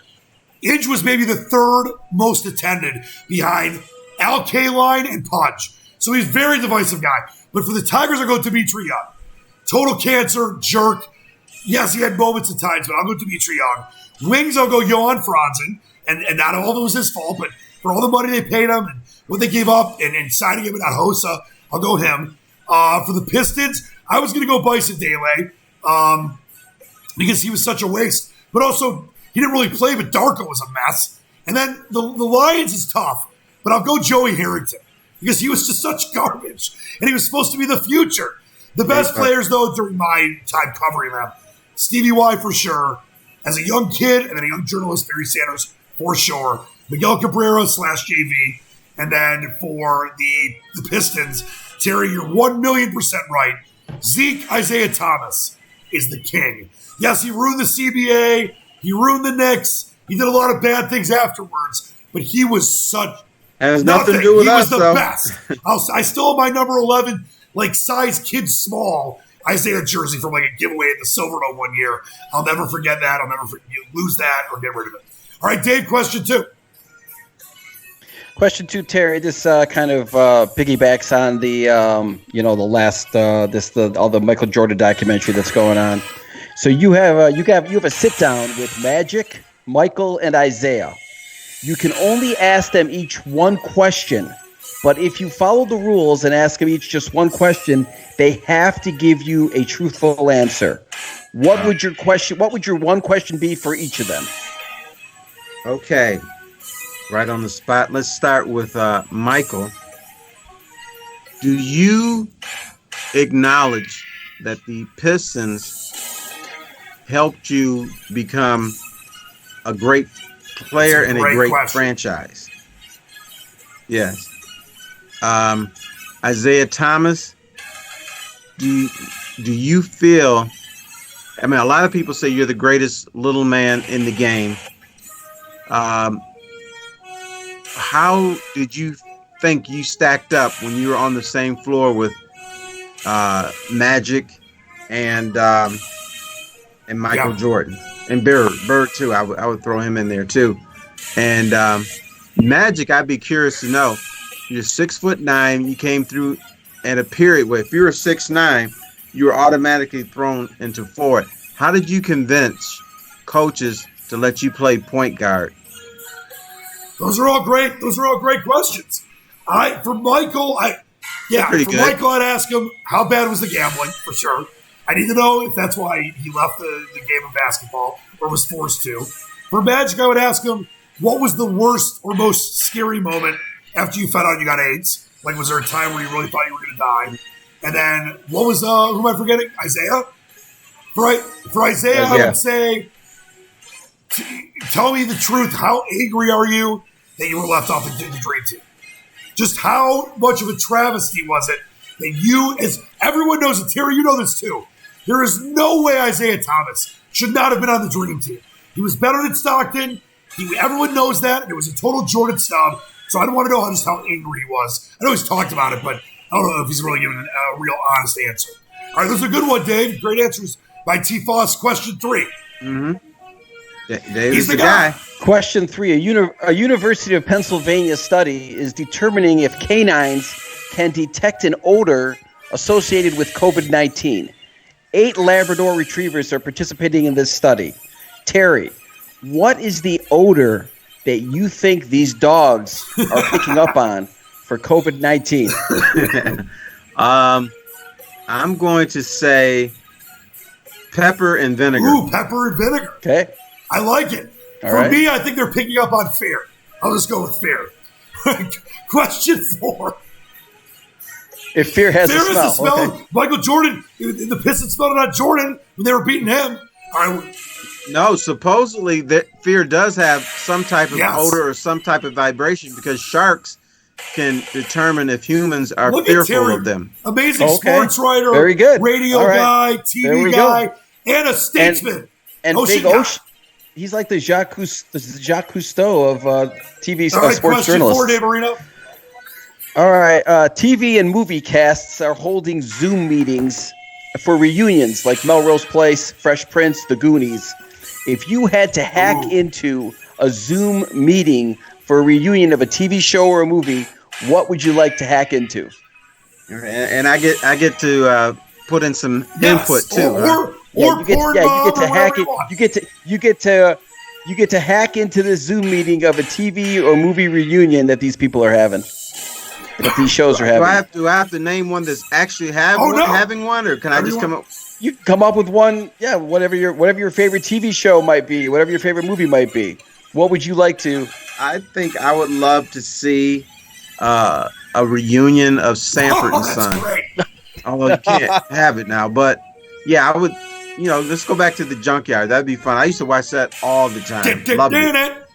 Inge was maybe the third most attended behind Al Kaline and Pudge. So he's a very divisive guy. But for the Tigers, I'll go Dimitri Young. Total cancer, jerk. Yes, he had moments at times, but I'll go Dimitri Young. Wings, I'll go Johan Franzen, and not all of it was his fault, but for all the money they paid him and what they gave up and signing him at Hossa, I'll go him. For the Pistons, I was going to go Bison Dele because he was such a waste. But also, he didn't really play, but Darko was a mess. And then the Lions is tough, but I'll go Joey Harrington because he was just such garbage, and he was supposed to be the future. The best players, though, during my time covering them, Stevie Y for sure. As a young kid and then a young journalist, Barry Sanders for sure. Miguel Cabrera / JV. And then for the Pistons, Terry, you're 1,000,000% right. Zeke Isaiah Thomas is the king. Yes, he ruined the CBA. He ruined the Knicks. He did a lot of bad things afterwards. But he was such... Has nothing to do with us, though. He was the best. I still have my number 11, size kid small, Isaiah jersey from a giveaway at the Silverdome one year. I'll never forget that. I'll never lose that or get rid of it. All right, Dave, question 2. Question 2, Terry. This kind of piggybacks on the the last all the Micheal Jordan documentary that's going on. So you have a sit down with Magic, Michael, and Isaiah. You can only ask them each one question. But if you follow the rules and ask them each just one question, they have to give you a truthful answer. What would your one question be for each of them? Okay. Right on the spot. Let's start with Michael. Do you acknowledge that the Pistons helped you become a great player and a great franchise? Yes. Isaiah Thomas, do you feel, a lot of people say you're the greatest little man in the game. How did you think you stacked up when you were on the same floor with Magic and Micheal Jordan and Bird too? I would throw him in there too. And Magic, I'd be curious to know. You're 6'9". You came through at a period where if you were 6'9", you were automatically thrown into forward. How did you convince coaches to let you play point guard? Those are all great questions. For Michael, Yeah, for Michael, I'd ask him, how bad was the gambling, for sure. I need to know if that's why he left the game of basketball or was forced to. For Magic, I would ask him, what was the worst or most scary moment after you found out you got AIDS? Like, was there a time where you really thought you were going to die? And then, what was, who am I forgetting? Isaiah? For Isaiah, I would say, tell me the truth. How angry are you that you were left off the Dream Team? Just how much of a travesty was it that you, as everyone knows it, Terry, you know this too. There is no way Isaiah Thomas should not have been on the Dream Team. He was better than Stockton. Everyone knows that. And it was a total Jordan snub. So I don't want to know how angry he was. I know he's talked about it, but I don't know if he's really given a real honest answer. All right, there's a good one, Dave. Great answers by T. Foss. Question 3. Mm-hmm. He's the guy. Question 3. A University of Pennsylvania study is determining if canines can detect an odor associated with COVID-19. 8 Labrador retrievers are participating in this study. Terry, what is the odor that you think these dogs are picking up on for COVID-19? I'm going to say pepper and vinegar. Ooh, pepper and vinegar. Okay. I like it. For me, I think they're picking up on fear. I'll just go with fear. Question 4. If fear has fear a smell. Is a smell. Okay. Michael Jordan, the Pistons smelled it on Jordan when they were beating him. No, supposedly that fear does have some type of odor or some type of vibration because sharks can determine if humans are fearful of them. Amazing sports writer, very good, radio guy, TV guy, and a statesman. And Big Ocean. He's like the Jacques Cousteau of TV sports question journalists. 4, Dave Marino. All right, TV and movie casts are holding Zoom meetings for reunions like Melrose Place, Fresh Prince, The Goonies. If you had to hack into a Zoom meeting for a reunion of a TV show or a movie, what would you like to hack into? And I get to put in some input too. You get to hack it. You get to hack into this Zoom meeting of a TV or movie reunion that these people are having. That these shows are having. Do I have to name one that's actually having one, or can I just come up? You come up with one, whatever your favorite TV show might be, whatever your favorite movie might be. What would you like to? I think I would love to see a reunion of Sanford and Son. Although you can't have it now, but yeah, I would. Let's go back to the junkyard. That'd be fun. I used to watch that all the time. Love it.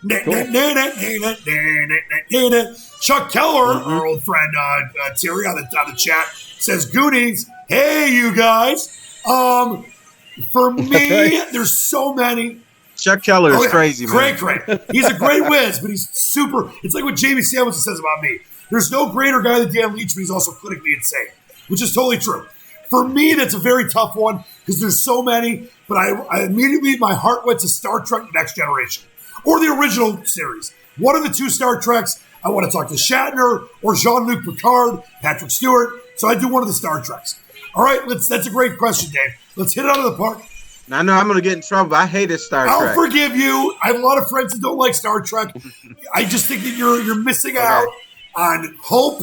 Chuck Keller, our old friend Terry on the chat, says Goonies. Hey, you guys. For me, there's so many. Chuck Keller is crazy, man. Great. He's a great whiz, but he's super. It's like what Jamie Samuelson says about me. There's no greater guy than Dan Leach, but he's also clinically insane, which is totally true. For me, that's a very tough one because there's so many, but I immediately, my heart went to Star Trek Next Generation or the original series. One of the 2 Star Treks, I want to talk to Shatner or Jean-Luc Picard, Patrick Stewart, so I do one of the Star Treks. All right, that's a great question, Dave. Let's hit it out of the park. I know I'm going to get in trouble, but I hated Star Trek. I'll forgive you. I have a lot of friends that don't like Star Trek. I just think that you're missing out on hope,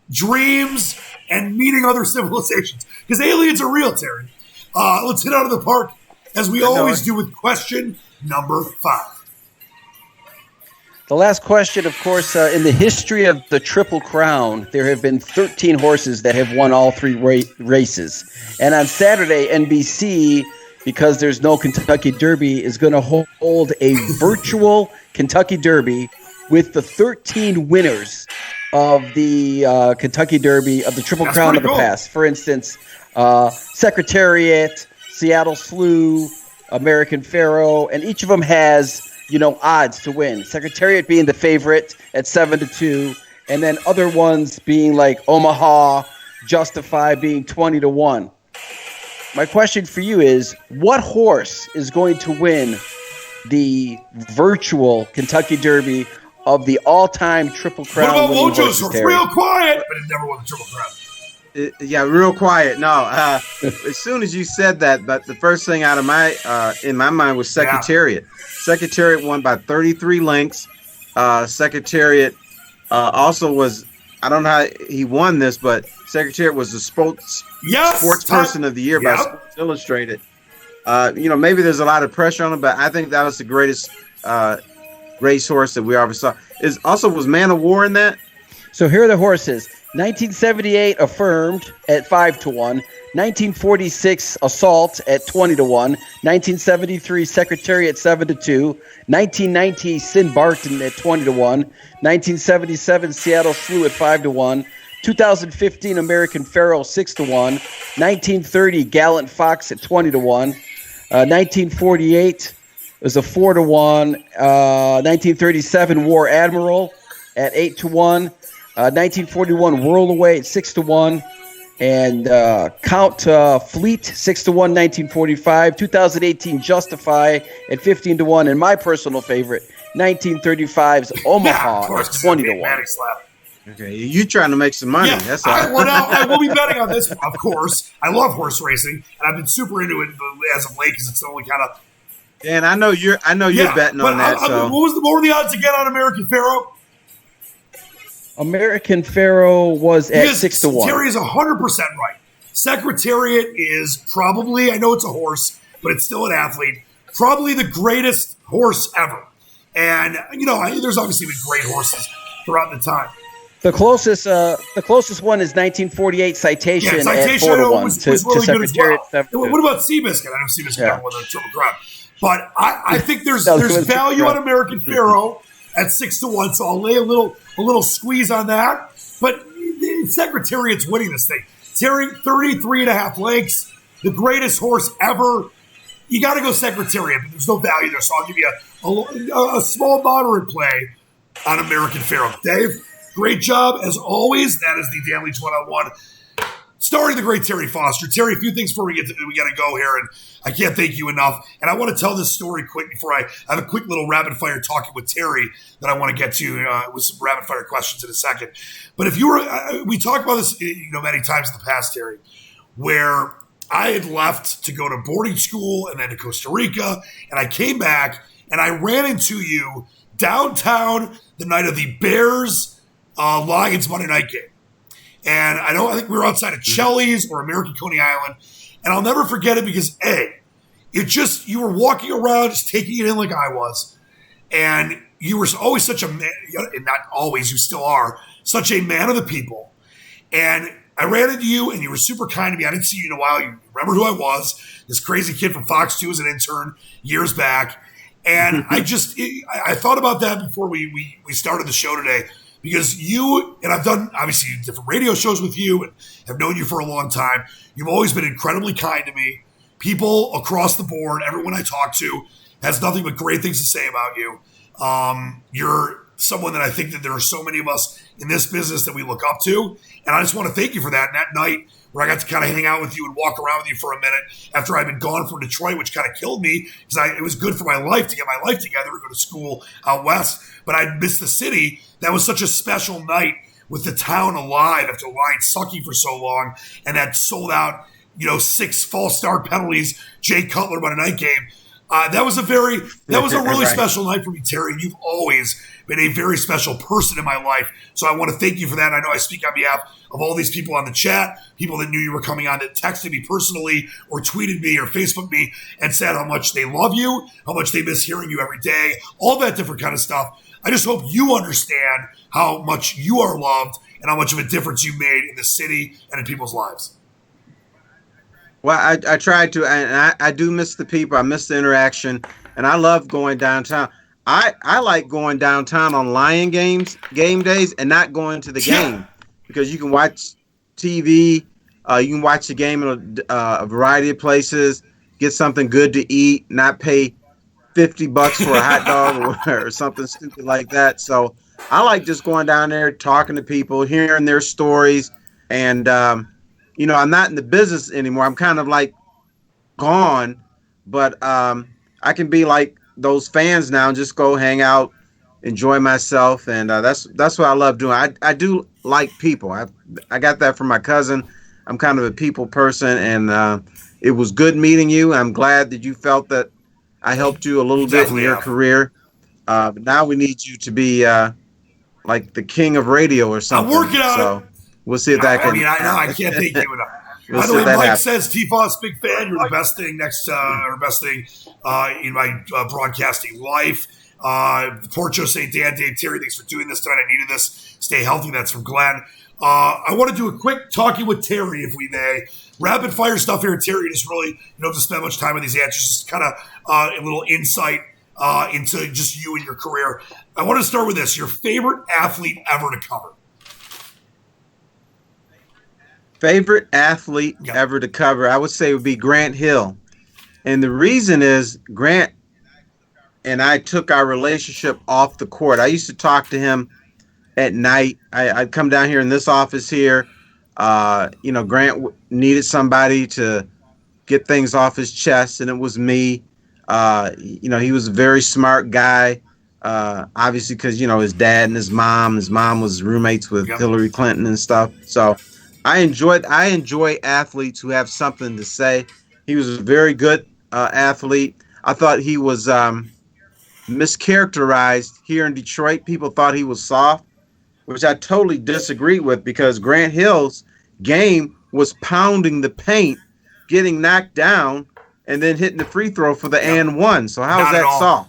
dreams, and meeting other civilizations. Because aliens are real, Terry. Let's hit out of the park, as we always do with question number 5. The last question, of course, in the history of the Triple Crown, there have been 13 horses that have won all 3 races. And on Saturday, NBC, because there's no Kentucky Derby, is going to hold a virtual Kentucky Derby with the 13 winners of the Kentucky Derby of the Triple Crown of the past. For instance, Secretariat, Seattle Slew, American Pharoah, and each of them has odds to win. Secretariat being the favorite at 7-2, and then other ones being like Omaha, Justify being 20-1. My question for you is, what horse is going to win the virtual Kentucky Derby of the all-time Triple Crown? What about Mojo's horse? Real quiet, but it never won the Triple Crown. Yeah, real quiet. No, as soon as you said that, but the first thing out of in my mind was Secretariat. Secretariat won by 33 lengths. Secretariat also was I don't know how he won this, but Secretariat was the sports person of the year by Sports Illustrated. Maybe there's a lot of pressure on him, but I think that was the greatest racehorse that we ever saw. Was Man of War in that? So here are the horses. 1978 Affirmed at 5-1. 1946 Assault at 20-1. 1973 Secretary at 7-2. 1990 Sin Barton at 20-1. 1977 Seattle Slew at 5-1. 2015 American Pharaoh 6-1. 1930 Gallant Fox at 20-1. 1948 was a 4-1. 1937 War Admiral at 8-1. 1941 Whirl Away at 6-1. And Count Fleet 6-1, 1945. 2018 Justify at 15-1, and my personal favorite, 1935's Omaha at 20-1. Okay, you trying to make some money? Yeah, that's all. I will be betting on this, of course. I love horse racing, and I've been super into it as of late because it's the only kind of. And I know you're betting on that. What were the odds again on American Pharaoh? American Pharaoh was at 6-1. Terry is 100% right. Secretariat is probably, I know it's a horse, but it's still an athlete, probably the greatest horse ever. And, there's obviously been great horses throughout the time. The closest one is 1948 Citation, at 4-1 was to really Secretariat. Good as well. What about Seabiscuit? I know Seabiscuit got one of the Triple Crown. But I think there's value on American Pharaoh at 6-1, so I'll lay a little squeeze on that. But Secretariat's winning this thing. Terry, 33.5 lengths, the greatest horse ever. You got to go Secretariat, but there's no value there, so I'll give you a small moderate play on American Pharaoh. Dave, great job as always. That is the Dan Leach 101. Starring the great Terry Foster. Terry, a few things before we got to go here, and I can't thank you enough. And I want to tell this story quick before I have a quick little rapid fire talking with Terry that I want to get to with some rapid fire questions in a second. But if you were, we talked about this, many times in the past, Terry, where I had left to go to boarding school and then to Costa Rica, and I came back and I ran into you downtown the night of the Bears Lions Monday night game. And I think we were outside of Chelly's or American Coney Island. And I'll never forget it because, you were walking around just taking it in like I was. And you were always such a man, and not always, you still are, such a man of the people. And I ran into you and you were super kind to me. I didn't see you in a while. You remember who I was, this crazy kid from Fox 2 as an intern years back. And I thought about that before we started the show today. Because you, and I've done, obviously, different radio shows with you and have known you for a long time. You've always been incredibly kind to me. People across the board, everyone I talk to, has nothing but great things to say about you. You're someone that I think that there are so many of us in this business that we look up to. And I just want to thank you for that. And that night where I got to kind of hang out with you and walk around with you for a minute after I'd been gone from Detroit, which kind of killed me because it was good for my life to get my life together and go to school out west. But I'd missed the city. That was such a special night with the town alive after Lions sucking for so long and that sold out, 6 false start penalties, Jay Cutler by the night game. That was a really special night for me, Terry. You've always been a very special person in my life. So I want to thank you for that. I know I speak on behalf of all these people on the chat, people that knew you were coming on that texted me personally or tweeted me or Facebooked me and said how much they love you, how much they miss hearing you every day, all that different kind of stuff. I just hope you understand how much you are loved and how much of a difference you made in the city and in people's lives. Well, I tried to, and I do miss the people. I miss the interaction, and I love going downtown. I like going downtown on Lion game days and not going to the game because you can watch TV. You can watch the game in a variety of places, get something good to eat, not pay $50 for a hot dog or something stupid like that. So I like just going down there, talking to people, hearing their stories. And, I'm not in the business anymore. I'm kind of like gone, but I can be like those fans now and just go hang out, enjoy myself. And that's what I love doing. I do like people. I got that from my cousin. I'm kind of a people person. And it was good meeting you. I'm glad that you felt that I helped you a little bit in your career. But now we need you to be like the king of radio or something. I'm working on it. We'll see if that can. I can't thank you enough. By the way, Mike says T-Foss, big fan. You're the best thing in my broadcasting life. Porcho St. Dan, Dave Terry, thanks for doing this tonight. I needed this. Stay healthy. That's from Glenn. I want to do a quick talking with Terry, if we may. Rapid fire stuff here. Terry, just really, you don't have to spend much time on these answers. Just kind of a little insight into just you and your career. I want to start with this. Your favorite athlete ever to cover? Favorite athlete ever to cover, I would say would be Grant Hill. And the reason is Grant and I took our relationship off the court. I used to talk to him at night. I'd come down here in this office here. Grant needed somebody to get things off his chest, and it was me. He was a very smart guy, obviously because, his dad and his mom was roommates with Hillary Clinton and stuff. So I enjoy athletes who have something to say. He was a very good athlete. I thought he was mischaracterized here in Detroit. People thought he was soft, which I totally disagree with, because Grant Hill's game was pounding the paint, getting knocked down, and then hitting the free throw for the and one. So how is that soft?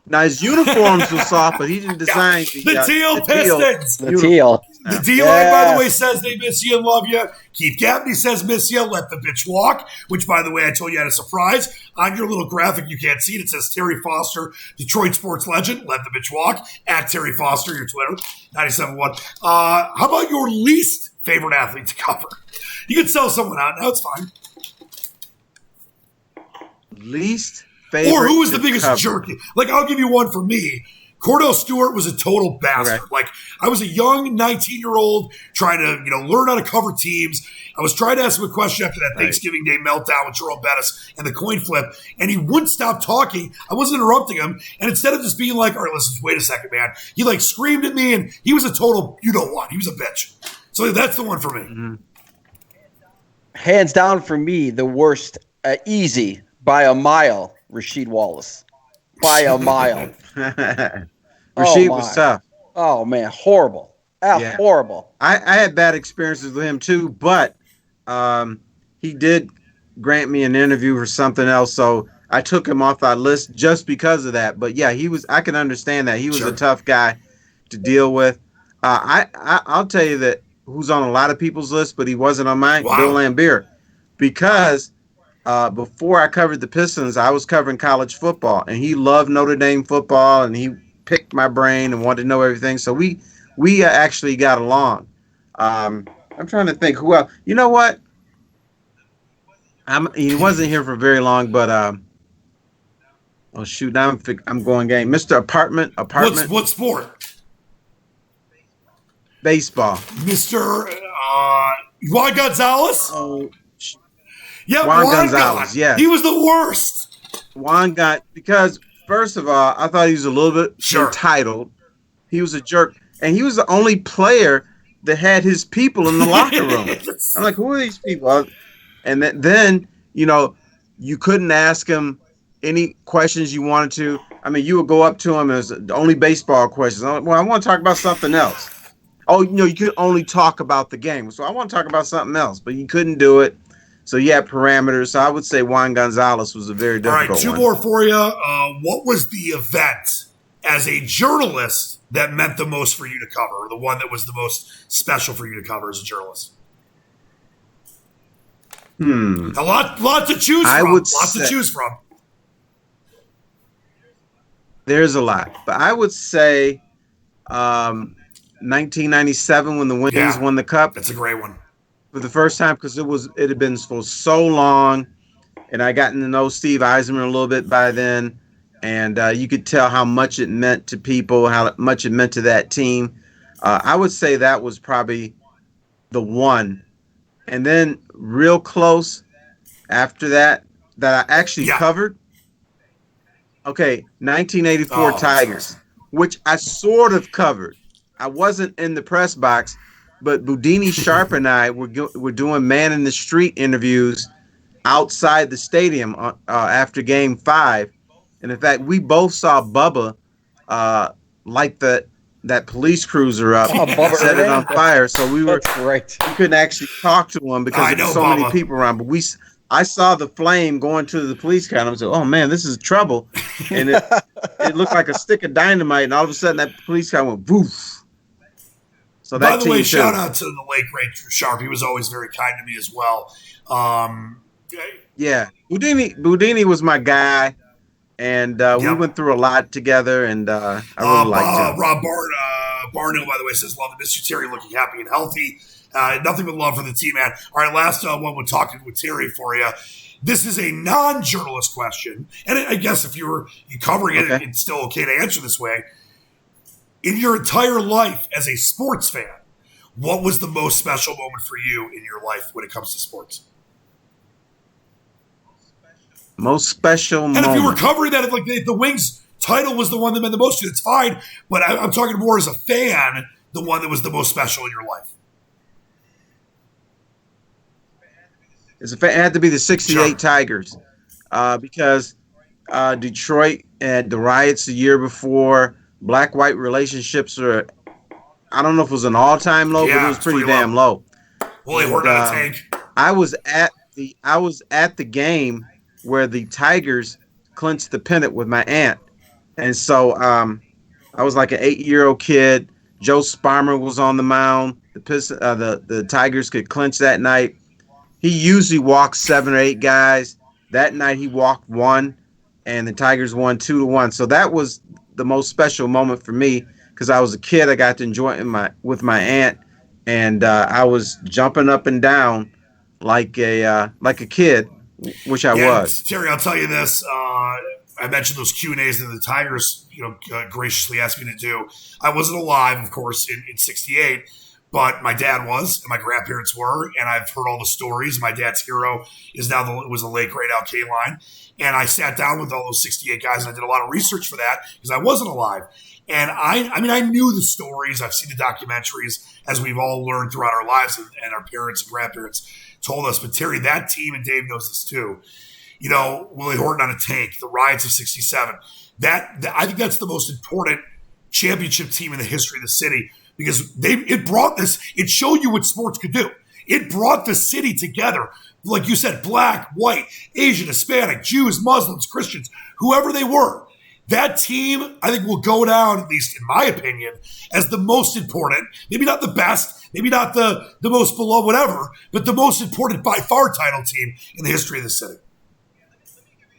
Now, his uniforms were soft, but he didn't design the teal Pistons. The teal. The D-line, by the way, says they miss you and love you. Keith Gaffney says miss you, let the bitch walk, which, by the way, I told you I had a surprise. On your little graphic, you can't see it. It says Terry Foster, Detroit sports legend, let the bitch walk, at Terry Foster, your Twitter, 97.1. How about your least favorite athlete to cover? You can sell someone out. No, it's fine. Least favorite. Or who was the biggest jerky? Like, I'll give you one for me. Cordell Stewart was a total bastard. Okay. Like, I was a young 19-year-old trying to, learn how to cover teams. I was trying to ask him a question after that Thanksgiving Day meltdown with Jerome Bettis and the coin flip, and he wouldn't stop talking. I wasn't interrupting him, and instead of just being like, all right, listen, wait a second, man, he, screamed at me, and he was a total you-know-what. He was a bitch. So that's the one for me. Mm-hmm. Hands down for me, the worst, easy, by a mile, Rasheed Wallace. By a mile. Rasheed was tough. Oh, man, horrible. Horrible. I had bad experiences with him, too, but he did grant me an interview for something else, so I took him off that list just because of that. But, yeah, I can understand that. He was a tough guy to deal with. I'll tell you that who's on a lot of people's list, but he wasn't on mine, Bill Laimbeer, because before I covered the Pistons, I was covering college football, and he loved Notre Dame football, and he picked my brain and wanted to know everything. So we actually got along. I'm trying to think who else. You know what? He wasn't here for very long, but oh shoot, now I'm going game. Mr. Apartment. What sport? Baseball. Mr. Juan Gonzalez. Oh. Yeah, Juan Gonzalez, yeah. He was the worst. Because first of all, I thought he was a little bit entitled. He was a jerk. And he was the only player that had his people in the locker room. I'm like, who are these people? And then, you couldn't ask him any questions you wanted to. I mean, you would go up to him as the only baseball questions. I'm like, well, I want to talk about something else. Oh, you could only talk about the game. So I want to talk about something else, but you couldn't do it. So you had parameters. So I would say Juan Gonzalez was a very difficult one. All right, two more for you. What was the event as a journalist that meant the most for you to cover, or the one that was the most special for you to cover as a journalist? A lot to choose from. Lots to choose from. There's a lot. But I would say 1997 when the Wings won the Cup. That's a great one. For the first time, because it had been for so long, and I gotten to know Steve Eisman a little bit by then, and you could tell how much it meant to people, how much it meant to that team. I would say that was probably the one. And then real close after that I actually covered. Okay, 1984 Tigers, which I sort of covered. I wasn't in the press box, but Boudini Sharp and I were doing man in the street interviews outside the stadium after Game 5, and in fact, we both saw Bubba light the that police cruiser up, set it on fire. So we couldn't actually talk to him because there were so many people around. But I saw the flame going to the police car, and I was like, "Oh man, this is trouble!" And it looked like a stick of dynamite, and all of a sudden that police car went poof. So by the way, shout out to the late great Drew Sharp. He was always very kind to me as well. Yeah, Boudini was my guy, and we went through a lot together, and I really liked him. Rob Barnhill, by the way, says, "Love to miss you, Terry. Looking happy and healthy. Nothing but love for the team, man." All right, last one we're talking with Terry for you. This is a non-journalist question, and I guess if you're covering it, it's still okay to answer this way. In your entire life as a sports fan, what was the most special moment for you in your life when it comes to sports? Most special moment. And if you were covering that, if like the Wings title was the one that meant the most to you, it's fine. But I'm talking more as a fan, the one that was the most special in your life. It had to be the '68 Tigers, because Detroit had the riots the year before. Black-white relationships are, I don't know if it was an all-time low, but it was pretty damn low. Well, they were not a tank. I was at the game where the Tigers clinched the pennant with my aunt, and so I was like an 8-year-old kid. Joe Sparmer was on the mound. The Tigers could clinch that night. He usually walks 7 or 8 guys. That night he walked 1, and the Tigers won 2-1. So that was the most special moment for me because I was a kid. I got to enjoy it with my aunt, and I was jumping up and down like a kid, which I was. Terry, I'll tell you this. I mentioned those Q&As that the Tigers, graciously asked me to do. I wasn't alive, of course, in '68. But my dad was, and my grandparents were, and I've heard all the stories. My dad's hero was the late great Al Kaline, and I sat down with all those '68 guys, and I did a lot of research for that because I wasn't alive. And I knew the stories. I've seen the documentaries, as we've all learned throughout our lives, and our parents and grandparents told us. But Terry, that team, and Dave knows this too. Willie Horton on a tank, the riots of '67. I think that's the most important championship team in the history of the city. Because it showed you what sports could do. It brought the city together. Like you said, black, white, Asian, Hispanic, Jews, Muslims, Christians, whoever they were. That team, I think, will go down, at least in my opinion, as the most important, maybe not the best, maybe not the most beloved, whatever, but the most important by far title team in the history of the city.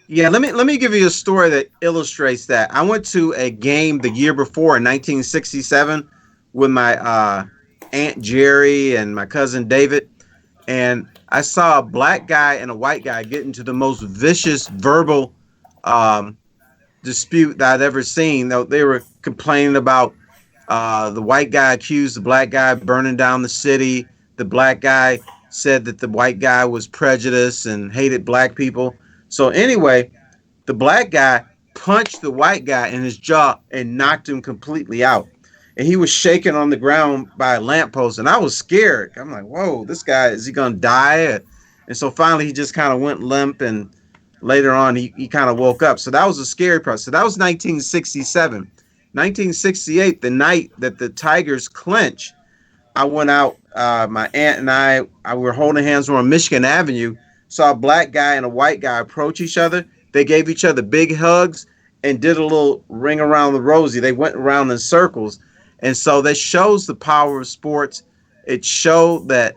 Yeah, let me give you a story that illustrates that. I went to a game the year before in 1967 with my Aunt Jerry and my cousin David, and I saw a black guy and a white guy get into the most vicious verbal dispute that I'd ever seen. They were complaining about the white guy accused the black guy of burning down the city. The black guy said that the white guy was prejudiced and hated black people. So anyway, the black guy punched the white guy in his jaw and knocked him completely out. And he was shaking on the ground by a lamppost, and I was scared. I'm like, whoa, this guy, is he going to die? And so finally he just kind of went limp, and later on he kind of woke up. So that was a scary part. So that was 1967. 1968, the night that the Tigers clinched, I went out, my aunt and I were holding hands on Michigan Avenue, saw a black guy and a white guy approach each other. They gave each other big hugs and did a little ring around the rosy. They went around in circles. And so that shows the power of sports. It showed that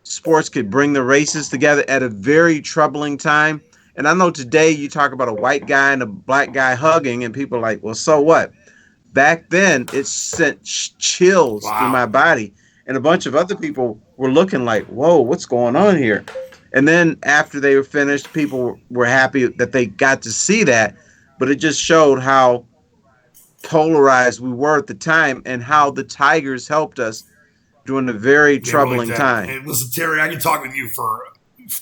sports could bring the races together at a very troubling time. And I know today you talk about a white guy and a black guy hugging, and people are like, well, so what? Back then, it sent chills through my body. And a bunch of other people were looking like, whoa, what's going on here? And then after they were finished, people were happy that they got to see that. But it just showed how polarized we were at the time and how the Tigers helped us during a very troubling time. Hey, listen, Terry, I can talk with you for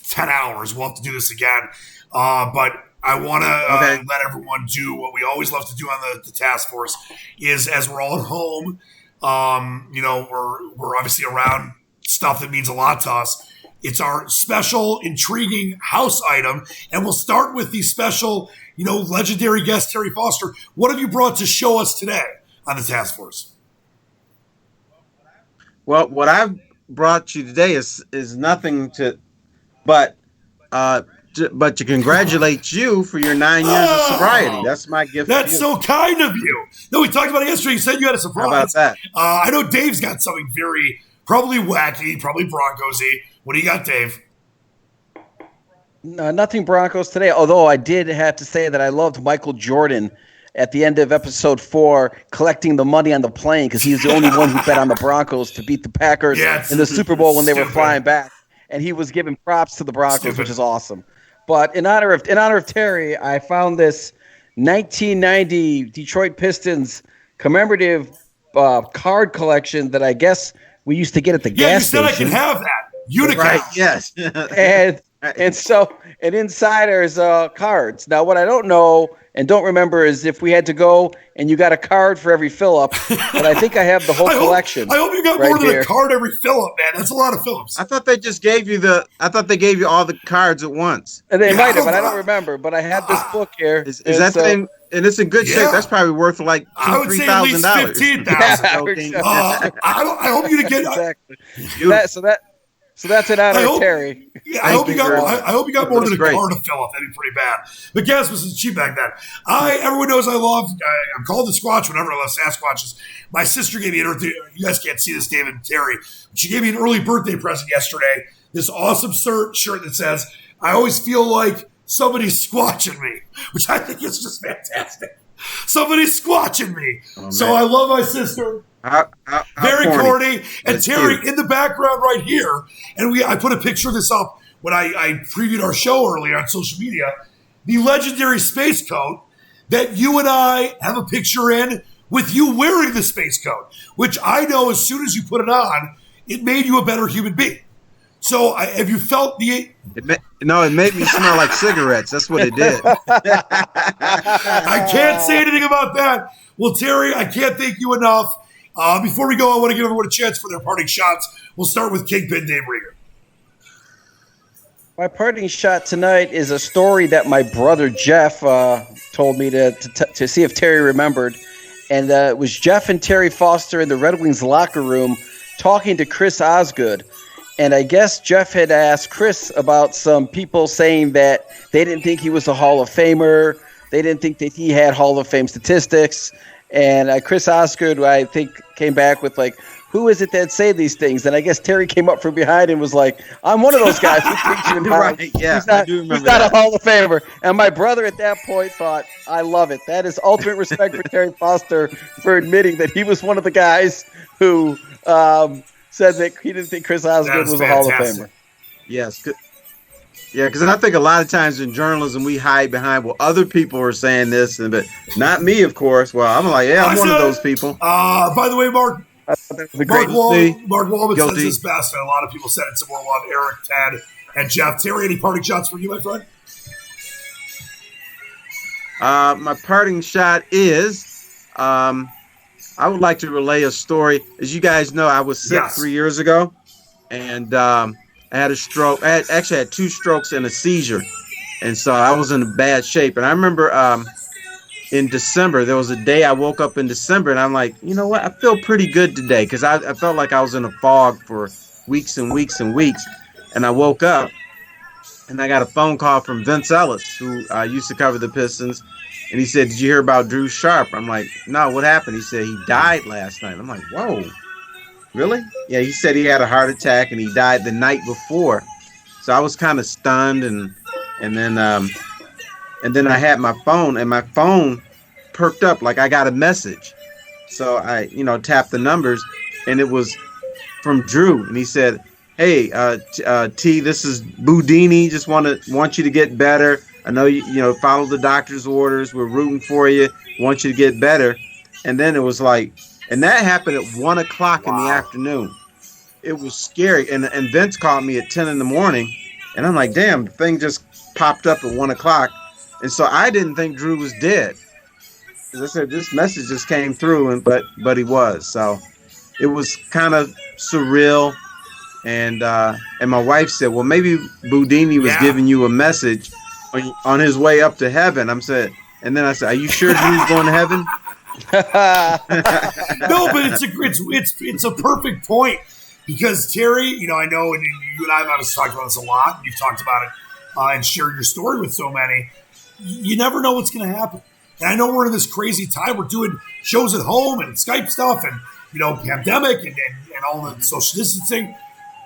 10 hours. We'll have to do this again. But I want to let everyone do what we always love to do on the task force is as we're all at home, we're obviously around stuff that means a lot to us. It's our special, intriguing house item. And we'll start with the special, legendary guest, Terry Foster. What have you brought to show us today on the task force? Well, what I've brought you today is nothing but to congratulate you for your 9 years of sobriety. That's my gift. That's so kind of you. No, we talked about it yesterday. You said you had a surprise. How about that? I know Dave's got something very probably wacky, probably Broncos-y. What do you got, Dave? No, nothing Broncos today, although I did have to say that I loved Micheal Jordan at the end of episode 4 collecting the money on the plane because he's the only one who bet on the Broncos to beat the Packers in the Super Bowl when they were flying back. And he was giving props to the Broncos, which is awesome. But in honor of Terry, I found this 1990 Detroit Pistons commemorative card collection that I guess we used to get at the gas station. Yeah, you said I can have that. Unicast. Right, yes. and inside there's cards. Now, what I don't know and don't remember is if we had to go and you got a card for every fill-up, but I think I have the whole collection. I hope you got more than a card every fill-up, man. That's a lot of fill-ups. I thought they just gave you all the cards at once. And they might have, but I don't remember. But I have this book here. Is that thing? And it's in good shape. That's probably worth like $2,000-$3,000. $15,000. I hope you get exactly. So that's an honor of Terry. Yeah, I hope you got more than a card to fill up. That'd be pretty bad. But gas was cheap back then. Everyone knows I'm called the Squatch whenever I love Sasquatches. My sister gave me you guys can't see this, David and Terry. She gave me an early birthday present yesterday. This awesome shirt that says, "I always feel like somebody's squatching me," which I think is just fantastic. Somebody's squatching me. Oh, so I love my sister. Very corny. And that's Terry cute. In the background right here. And I put a picture of this up when I previewed our show earlier on social media. The legendary space coat that you and I have a picture in with you wearing the space coat, which I know as soon as you put it on, it made you a better human being. So have you felt it made me smell like cigarettes. That's what it did. I can't say anything about that. Well, Terry, I can't thank you enough. Before we go, I want to give everyone a chance for their parting shots. We'll start with Kingpin Dave Rieger. My parting shot tonight is a story that my brother Jeff told me to see if Terry remembered. And it was Jeff and Terry Foster in the Red Wings locker room talking to Chris Osgood. And I guess Jeff had asked Chris about some people saying that they didn't think he was a Hall of Famer. They didn't think that he had Hall of Fame statistics. And Chris Osgood, I think, came back with, like, who is it that say these things? And I guess Terry came up from behind and was like, I'm one of those guys who thinks you're right, yeah, he's not a Hall of Famer. And my brother at that point thought, I love it. That is ultimate respect for Terry Foster for admitting that he was one of the guys who said that he didn't think Chris Osgood was a Hall of Famer. Yes. Yeah, because I think a lot of times in journalism we hide behind, well, other people are saying this, but not me, of course. Well, I'm like, yeah, I'm one of those people. By the way, Mark Wallman says this best, and a lot of people said it. Some more love, Eric, Ted, and Jeff. Terry, any parting shots for you, my friend? My parting shot is I would like to relay a story. As you guys know, I was sick 3 years ago, and I had a stroke. I actually had 2 strokes and a seizure, and so I was in bad shape. And I remember in December, there was a day I woke up in December, and I'm like, you know what? I feel pretty good today, because I felt like I was in a fog for weeks and weeks and weeks. And I woke up, and I got a phone call from Vince Ellis, who used to cover the Pistons. And he said, did you hear about Drew Sharp? I'm like, no, what happened? He said, he died last night. I'm like, whoa, really? Yeah, he said he had a heart attack and he died the night before. So I was kind of stunned. And then I had my phone, and my phone perked up like I got a message. So I, tapped the numbers, and it was from Drew. And he said, hey, T, this is Boudini. Just want you to get better. I know you follow the doctor's orders. We're rooting for you. Want you to get better. And then it was like, and that happened at 1 o'clock in the afternoon. It was scary. And Vince called me at 10 in the morning, and I'm like, damn, the thing just popped up at 1 o'clock. And so I didn't think Drew was dead. As I said, this message just came through, but he was. So it was kind of surreal. And my wife said, well, maybe Boudini was giving you a message on his way up to heaven. And then I said, are you sure Drew's going to heaven? No, but it's a perfect point. Because Terry, I know, and you and I have obviously talked about this a lot, and you've talked about it and shared your story with so many. You never know what's going to happen. And I know we're in this crazy time. We're doing shows at home and Skype stuff and, pandemic and all the social distancing.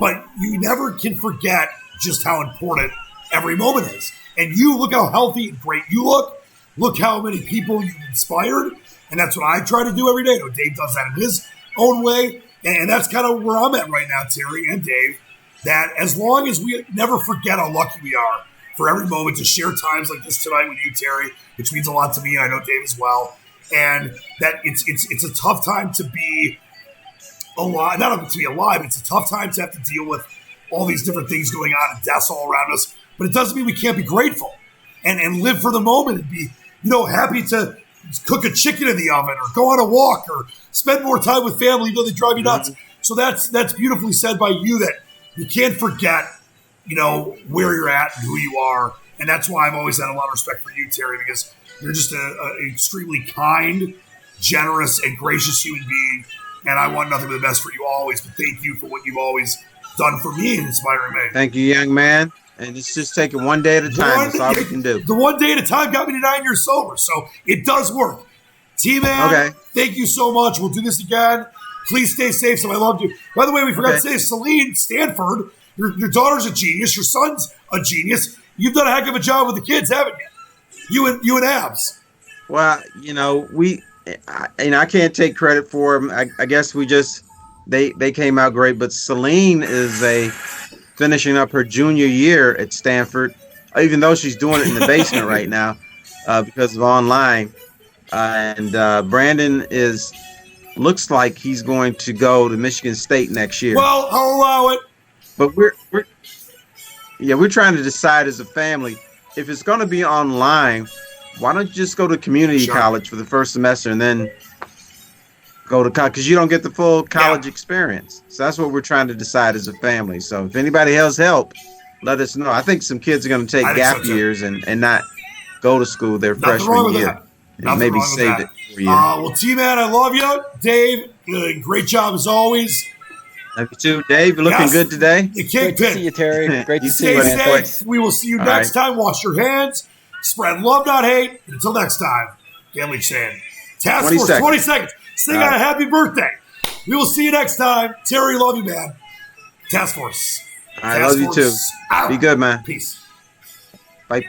But you never can forget just how important every moment is. And you look how healthy and great you look. Look how many people you've inspired. And that's what I try to do every day. I know Dave does that in his own way. And that's kind of where I'm at right now, Terry and Dave, that as long as we never forget how lucky we are for every moment to share times like this tonight with you, Terry, which means a lot to me, and I know Dave as well, and that it's a tough time to be alive, not to be alive, it's a tough time to have to deal with all these different things going on and deaths all around us, but it doesn't mean we can't be grateful and live for the moment and be, happy to cook a chicken in the oven or go on a walk or spend more time with family even though they drive you nuts. So that's beautifully said by you, that you can't forget, where you're at and who you are. And that's why I've always had a lot of respect for you, Terry, because you're just an extremely kind, generous, and gracious human being. And I want nothing but the best for you always. But thank you for what you've always done for me and inspiring me. Thank you, young man. And it's just taking one day at a time. That's all we can do. The one day at a time got me to 9 years sober. So it does work. T-Man, Thank you so much. We'll do this again. Please stay safe. So I loved you. By the way, we forgot to say, Celine Stanford, your daughter's a genius. Your son's a genius. You've done a heck of a job with the kids, haven't you? You and Abs. Well, I can't take credit for them. I guess they came out great. But Celine is finishing up her junior year at Stanford, even though she's doing it in the basement right now because of online. And Brandon looks like he's going to go to Michigan State next year. Well, I'll allow it. But we're trying to decide as a family, if it's going to be online, why don't you just go to community college for the first semester and then go to college, because you don't get the full college experience. So that's what we're trying to decide as a family. So if anybody else help, let us know. I think some kids are going to take gap years and not go to school their freshman year. And maybe save it for you. Well, T-Man, I love you. Dave, great job as always. Love you too, Dave. You're looking good today. Great to see you, Terry. Great to see you. Stay safe. We will see you next time. Wash your hands. Spread love, not hate. And until next time, Dan Leach saying, Task Force, 20 seconds. Sing out a happy birthday. We will see you next time. Terry, love you, man. Task Force. I love you too. Out. Be good, man. Peace. Bye.